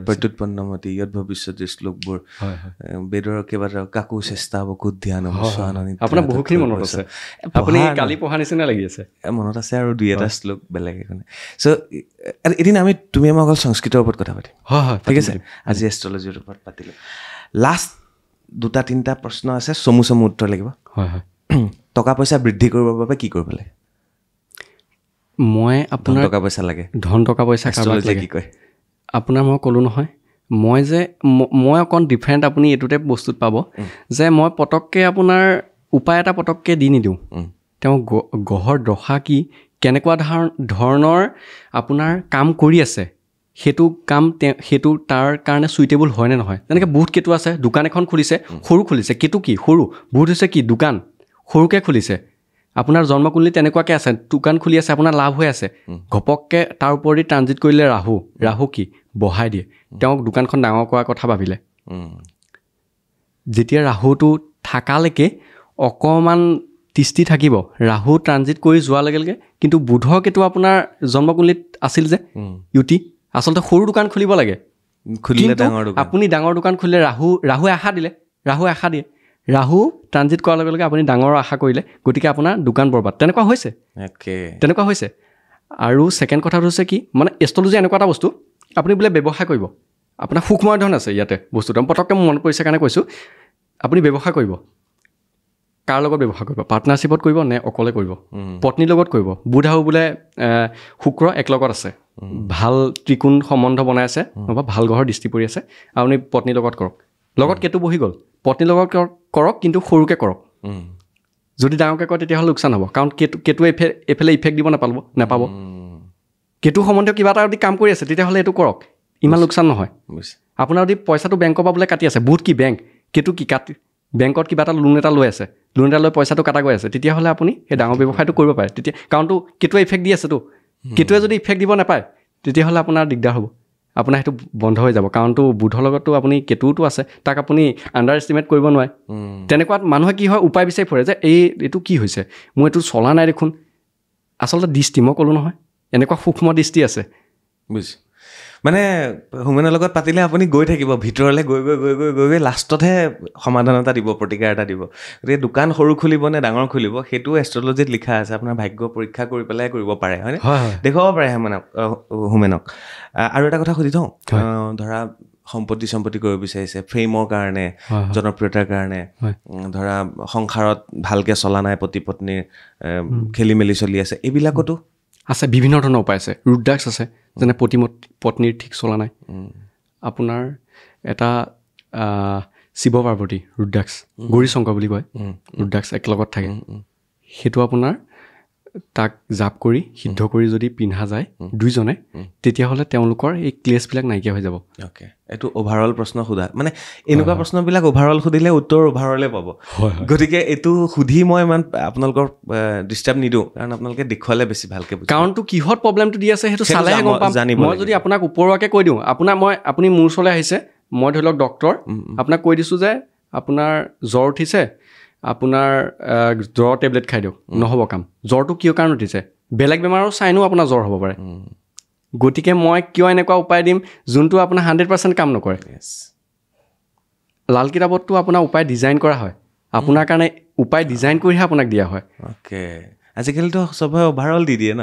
প্ৰত্যুৎপন্নমতি ইয়ত ভৱিষ্যতে শ্লোকবোৰ বেদৰ কেইবাটাও কাকো চেষ্টা বকুত ধ্যান আপোনাৰ বহুতখিনি মনত আছে আপুনি কালি পঢ়া নিচিনা লাগি আছে মনত আছে আৰু দুই এটা শ্লোক বেলেগ এখন চ' এদিন তুমি মই অকল সংস্কৃতৰ ওপৰত কথা পাতিম হয় ঠিক আছে আজি এষ্ট্ৰলজিৰ ওপৰত পাতিলোঁ লাষ্ট 2-3টা প্ৰশ্ন আছে চমু উত্তৰ লাগিব হয় টকা পইচা বৃদ্ধি কৰিবৰ বাবে কি কৰিব লাগে মই আপোনাৰ টকা পইচা লাগে টকা পইচা কাৰোবাক লাগে কি কয় আপোনাৰ মই ক'লোঁ নহয় মই অকণ ডিফাৰেণ্ট আপুনি এইটোতে বস্তুত পাব যে মই পটককৈ আপোনাৰ উপায় এটা পটককৈ দি নিদিওঁ তেওঁ গ্ৰহৰ দশা কি কেনেকুৱা ধৰণৰ আপোনাৰ কাম কৰি আছে সেইটো তাৰ কাৰণে চুইটেবল হয়নে নহয় যেনেকৈ বহুত কেতু আছে দোকান এখন খুলিছে সৰু খুলিছে কেতু কি সৰু বহুত হৈছে কি দোকান সৰুকৈ খুলিছে আপোনাৰ জন্মকুণ্ডলী তেনেকুৱাকৈ আছে দোকান খুলি আছে আপোনাৰ লাভ হৈ আছে ঘপককৈ তাৰ ওপৰেদি ট্ৰানজিট কৰিলে ৰাহু কি বঢ়াই দিয়ে তেওঁক দোকানখন ডাঙৰ কৰাৰ কথা ভাবিলে যেতিয়া ৰাহুটো থাকালৈকে অকণমান তিষ্টি থাকিব ৰাহু ট্ৰানজিট কৰি যোৱাৰ লগে লগে কিন্তু বুধৰ কেতু আপোনাৰ জন্মকুণ্ডলীত আছিল যে ইউটি আচলতে সৰু দোকান খুলিব লাগে আপুনি ডাঙৰ দোকান খুলিলে ৰাহুৱে আশা দিয়ে ৰাহু ট্ৰানজিট কৰাৰ লগে লগে আপুনি ডাঙৰ আশা কৰিলে গতিকে আপোনাৰ দোকান বৰবাদ তেনেকুৱা হৈছে আৰু ছেকেণ্ড কথাটো হৈছে কি মানে এষ্ট্ৰলজি এনেকুৱা এটা বস্তু আপুনি বোলে ব্যৱসায় কৰিব আপোনাৰ সুখময় ধন আছে ইয়াতে বস্তুটো পটককৈ মোৰ মনত পৰিছে কাৰণে কৈছোঁ আপুনি ব্যৱসায় কৰিব কাৰ লগত ব্যৱসায় কৰিব পাৰ্টনাৰশ্বিপত কৰিব নে অকলে কৰিব পত্নীৰ লগত কৰিব বুধ আৰু বোলে শুক্ৰ এক লগত আছে ভাল ত্ৰিকোণ সম্বন্ধ বনাই আছে নহবা ভাল গ্ৰহৰ দৃষ্টি পৰি আছে আপুনি পত্নীৰ লগত কৰক লগত কেতু বহি গ'ল পত্নীৰ লগত কৰক কিন্তু সৰুকৈ কৰক যদি ডাঙৰকৈ কয় তেতিয়াহ'লে লোকচান হ'ব কাৰণ কেতুৱে এইফালে ইফেক্ট দিব নাপাব কেতু সম্বন্ধীয় কিবা এটা যদি কাম কৰি আছে তেতিয়াহ'লে এইটো কৰক ইমান লোকচান নহয় আপোনাৰ যদি পইচাটো বেংকৰ পৰা বোলে কাটি আছে বহুত কি বেংক কেতু কি বেংকত কিবা এটা লোন এটা লৈ আছে লোন এটা লৈ পইচাটো কাটা গৈ আছে তেতিয়াহ'লে আপুনি সেই ডাঙৰ ব্যৱসায়টো কৰিব পাৰে তেতিয়া কাৰণটো কেতুৱে ইফেক্ট দি আছেতো কেতুৱে যদি ইফেক্ট দিব নাপায় তেতিয়াহ'লে আপোনাৰ দিগদাৰ হ'ব আপোনাৰ সেইটো বন্ধ হৈ যাব কাৰণটো বুধৰ লগতো আপুনি কেতুটো আছে তাক আপুনি আণ্ডাৰ এষ্টিমেট কৰিব নোৱাৰে তেনেকুৱাত মানুহে কি হয় উপায় বিচাৰি ফুৰে যে এইটো কি হৈছে মোৰ এইটো চলা নাই দেখোন আচলতে দৃষ্টি মই ক'লোঁ নহয় এনেকুৱা সূক্ষ্ম দৃষ্টি আছে বুজিছোঁ মানে হোমেনৰ লগত পাতিলে আপুনি গৈ থাকিব ভিতৰলৈ গৈ গৈ গৈ গৈ গৈ গৈ লাষ্টতহে সমাধান এটা দিব, প্ৰতিকাৰ এটা দিব। গতিকে দোকান সৰু খুলিব নে ডাঙৰ খুলিব সেইটো এষ্ট্ৰলজিত লিখা আছে। আপোনাৰ ভাগ্য পৰীক্ষা কৰি পেলাই কৰিব পাৰে, হয়নে? দেখুৱাব পাৰে হোমেনক। আৰু এটা কথা সুধি থওঁ, ধৰা সম্পত্তি কৰিব বিচাৰিছে ফেমৰ কাৰণে, জনপ্ৰিয়তাৰ কাৰণে, ধৰা সংসাৰত ভালকৈ চলা নাই, পতি পত্নীৰ খেলি মেলি চলি আছে, এইবিলাকতো আছে। বিভিন্ন ধৰণৰ উপায় আছে। ৰুদ্ৰাক্স আছে, যেনে পত্নীৰ ঠিক চলা নাই। আপোনাৰ এটা শিৱ পাৰ্বতী ৰুদ্ৰাক্স, গৌৰী শংকৰ বুলি কয়, ৰুদ্ৰাক্স একেলগত থাকে। সেইটো আপোনাৰ তাক জাপ কৰি সিদ্ধ কৰি যদি পিন্ধা যায় দুইজনে, তেতিয়াহ'লে তেওঁলোকৰ এই ক্লেছবিলাক নাইকিয়া হৈ যাব। অ'কে, এইটো অভাৰঅল প্ৰশ্ন সোধা, মানে এনেকুৱা প্ৰশ্নবিলাক অভাৰঅল সুধিলে উত্তৰ অভাৰঅলে পাব। গতিকে এইটো সুধি মই ইমান আপোনালোকৰ ডিষ্টাৰ্ব নিদিওঁ, কাৰণ আপোনালোকে দেখুৱালে বেছি ভালকৈ বুজিব। কাৰণটো কিহত প্ৰব্লেমটো দি আছে সেইটো চালেহে গম পাম। মই যদি আপোনাক ওপৰুৱাকৈ কৈ দিওঁ, আপুনি মোৰ ওচৰলৈ আহিছে, মই ধৰি লওক ডক্তৰ, আপোনাক কৈ দিছোঁ যে আপোনাৰ জ্বৰ উঠিছে, আপোনাৰ জ্বৰৰ টেবলেট খাই দিয়ক, নহ'ব কাম। জ্বৰটো কিয় কাৰণ উঠিছে, বেলেগ বেমাৰৰ চাইনো আপোনাৰ জ্বৰ হ'ব পাৰে। গতিকে মই কিয় এনেকুৱা উপায় দিম যোনটো আপোনাৰ 100% কাম নকৰে? লাল কিতাপততো আপোনাৰ উপায় ডিজাইন কৰা হয়, আপোনাৰ কাৰণে উপায় ডিজাইন কৰিহে আপোনাক দিয়া হয়। অ'কে, আজিকালিতো চবে অভাৰঅল দি দিয়ে ন।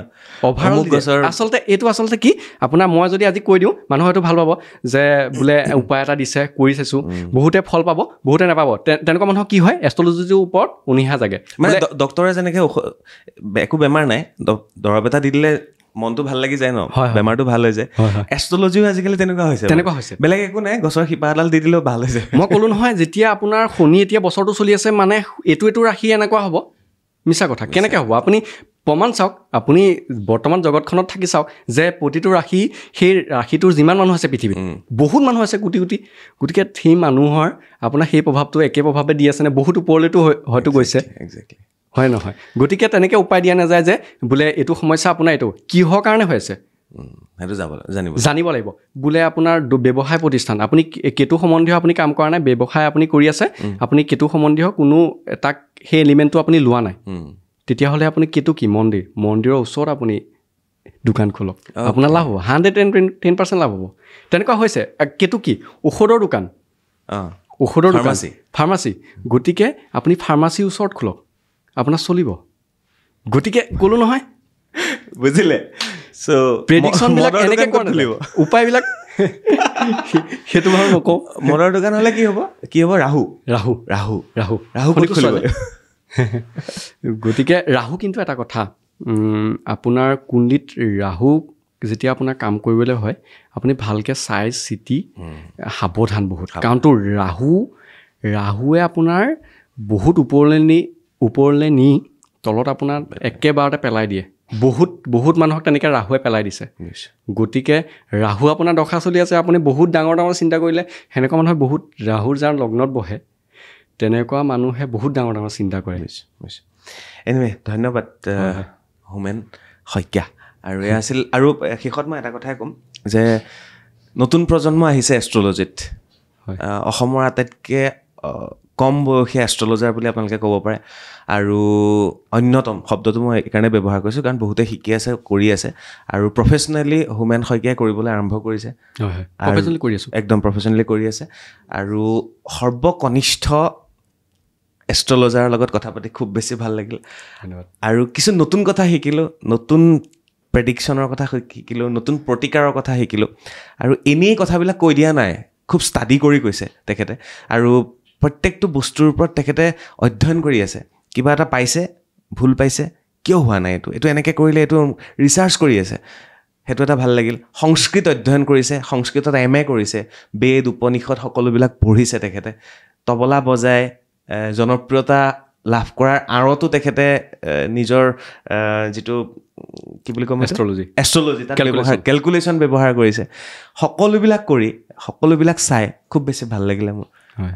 অভাৰঅল আচলতে এইটো আচলতে কি, আপোনাৰ মই যদি আজি কৈ দিওঁ মানুহে হয়তো ভাল পাব যে বোলে উপায় এটা দিছে, কৰি চাইছোঁ, বহুতে ফল পাব, বহুতে নাপাব। তেনেকুৱা মানুহৰ কি হয়, এষ্ট্ৰলজিটোৰ ওপৰত উনিহা জাগে। মানে ডক্তৰে যেনেকৈ একো বেমাৰ নাই, দৰৱ এটা দি দিলে মনটো ভাল লাগি যায় ন, বেমাৰটো ভাল হৈ যায়। এষ্ট্ৰলজিও আজিকালি তেনেকুৱা হৈছে। বেলেগ একো নাই, গছৰ শিপা এডাল দি দিলেও ভাল হৈ যায়। মই ক'লো নহয়, যেতিয়া আপোনাৰ শনি এতিয়া বছৰটো চলি আছে, মানে এইটো ৰাশি এনেকুৱা হ'ব, মিছা কথা। কেনেকৈ হ'ব? আপুনি প্ৰমাণ চাওক, আপুনি বৰ্তমান জগতখনত থাকি চাওক যে প্ৰতিটো ৰাশি, সেই ৰাশিটোৰ যিমান মানুহ আছে পৃথিৱীত, বহুত মানুহ আছে, কোটি কোটি। গতিকে সেই মানুহৰ আপোনাৰ সেই প্ৰভাৱটো একে প্ৰভাৱে দি আছেনে, বহুত ওপৰলৈতো হয়তো গৈছে, হয় নহয়? গতিকে তেনেকৈ উপায় দিয়া নাযায় যে বোলে এইটো সমস্যা আপোনাৰ এইটো কিহৰ কাৰণে হৈ আছে, সেইটো জানিব লাগিব। বোলে আপোনাৰ ব্যৱসায় প্ৰতিষ্ঠান, আপুনি কেতু সম্বন্ধীয় আপুনি কাম কৰা নাই, ব্যৱসায় আপুনি কৰি আছে, আপুনি কেতু সম্বন্ধীয় কোনো তাক সেই এলিমেণ্টটো আপুনি লোৱা নাই, তেতিয়াহ'লে আপুনি কেতু কি মন্দিৰৰ ওচৰত আপুনি দোকান খোলক, আপোনাৰ লাভ হ'ব, 110% লাভ হ'ব। তেনেকুৱা হৈছে। কেতু কি ঔষধৰ দোকান, ফাৰ্মাচী। গতিকে আপুনি ফাৰ্মাচীৰ ওচৰত খোলক, আপোনাৰ চলিব। গতিকে ক'লো নহয়, বুজিলে? প্ৰেডিকশ্যনবিলাক এনেকৈ কোৱা নাযায়, উপায়বিলাক সেইটো বাৰু নকওঁ। মদৰ দোকান হ'লে কি হ'ব? ৰাহু খুলিব। গতিকে ৰাহু কিন্তু এটা কথা, আপোনাৰ কুণ্ডিত ৰাহু যেতিয়া আপোনাৰ কাম কৰিবলৈ হয়, আপুনি ভালকৈ চাই চিতি সাৱধান বহুত। কাৰণটো ৰাহুৱে আপোনাৰ বহুত ওপৰলৈ নি তলত আপোনাৰ একেবাৰতে পেলাই দিয়ে। বহুত মানুহক তেনেকৈ ৰাহুৱে পেলাই দিছে। গতিকে ৰাহু আপোনাৰ দশা চলি আছে, আপুনি বহুত ডাঙৰ চিন্তা কৰিলে, সেনেকুৱা মানুহে বহুত ৰাহুৰ যাৰ লগ্নত বহে, তেনেকুৱা মানুহে বহুত ডাঙৰ চিন্তা কৰে। এনিৱে, ধন্যবাদ হোমেন শইকীয়া। আৰু এয়া আছিল, আৰু শেষত মই এটা কথাই ক'ম যে নতুন প্ৰজন্ম আহিছে এষ্ট্ৰলজিত। অসমৰ আটাইতকৈ কম বয়সীয়া এষ্ট্ৰলজাৰ বুলি আপোনালোকে ক'ব পাৰে। আৰু অন্যতম শব্দটো মই এইকাৰণে ব্যৱহাৰ কৰিছোঁ কাৰণ বহুতে শিকি আছে, কৰি আছে, আৰু প্ৰফেচনেলি হোমেন শইকীয়াই কৰিবলৈ আৰম্ভ কৰিছে। একদম প্ৰফেচনেলি কৰি আছে। আৰু সৰ্বকনিষ্ঠ এষ্ট্ৰলজাৰৰ লগত কথা পাতি খুব বেছি ভাল লাগিল। আৰু কিছু নতুন কথা শিকিলোঁ, নতুন প্ৰেডিকশ্যনৰ কথা শিকিলোঁ, নতুন প্ৰতিকাৰৰ কথা শিকিলোঁ। আৰু এনেই কথাবিলাক কৈ দিয়া নাই, খুব ষ্টাডি কৰি কৈছে তেখেতে। আৰু প্ৰত্যেকটো বস্তুৰ ওপৰত তেখেতে অধ্যয়ন কৰি আছে। কিবা এটা পাইছে, ভুল পাইছে, কিয় হোৱা নাই, এইটো এনেকৈ কৰিলে, এইটো ৰিচাৰ্চ কৰি আছে, সেইটো এটা ভাল লাগিল। সংস্কৃত অধ্যয়ন কৰিছে, সংস্কৃতত MA কৰিছে, বেদ উপনিষদ সকলোবিলাক পঢ়িছে তেখেতে। তবলা বজাই জনপ্ৰিয়তা লাভ কৰাৰ আঁৰতো তেখেতে নিজৰ যিটো কি বুলি ক'ম, এষ্ট্ৰলজি তাত কেলকুলেশ্যন ব্যৱহাৰ কৰিছে। সকলোবিলাক চাই খুব বেছি ভাল লাগিলে মোৰ,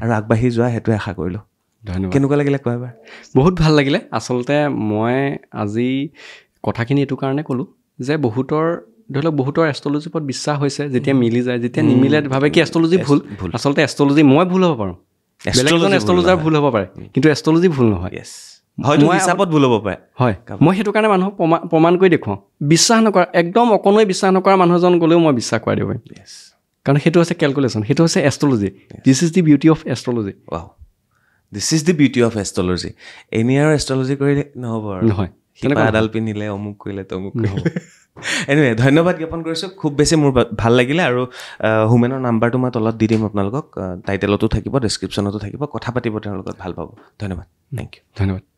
আৰু আগবাঢ়ি যোৱা সেইটোৱে আশা কৰিলোঁ। ধন্যবাদ। কেনেকুৱা লাগিলে কোৱা এবাৰ? বহুত ভাল লাগিলে। আচলতে মই আজি কথাখিনি এইটো কাৰণে ক'লোঁ যে বহুতৰ এষ্ট্ৰলজিৰ ওপৰত বিশ্বাস হৈছে, যেতিয়া মিলি যায়, যেতিয়া নিমিলে ভাবে কি এষ্ট্ৰলজি ভুল। আচলতে এষ্ট্ৰলজি মই ভুল হ'ব পাৰোঁ, বেলেগ এজন এষ্ট্ৰলজাৰ ভুল হ'ব পাৰে, কিন্তু এষ্ট্ৰলজি ভুল নহয়। হয়তো হিচাপত ভুল হ'ব পাৰে হয় মই সেইটো কাৰণে মানুহক প্ৰমাণ কৰি দেখুৱাওঁ বিশ্বাস নকৰা একদম অকণোৱে বিশ্বাস নকৰা মানুহ এজন গ'লেও মই বিশ্বাস কৰাই দিব পাৰিম কাৰণ সেইটো হৈছে কেলকুলেশ্যন সেইটো হৈছে astrology this is the beauty of astrology this is the beauty of astrology এনেই আৰু এষ্ট্ৰলজি কৰিলে নহ'ব আৰু নহয় এডাল পিন্ধিলে অমুক কৰিলে তমুক নহ'ব এনিৱে ধন্যবাদ জ্ঞাপন কৰিছোঁ খুব বেছি মোৰ ভাল লাগিলে আৰু হোমেনৰ নাম্বাৰটো মই তলত দি দিম আপোনালোকক টাইটেলতো থাকিব ডেছক্ৰিপশ্যনতো থাকিব কথা পাতিব তেওঁৰ লগত ভাল পাব ধন্যবাদ থেংক ইউ ধন্যবাদ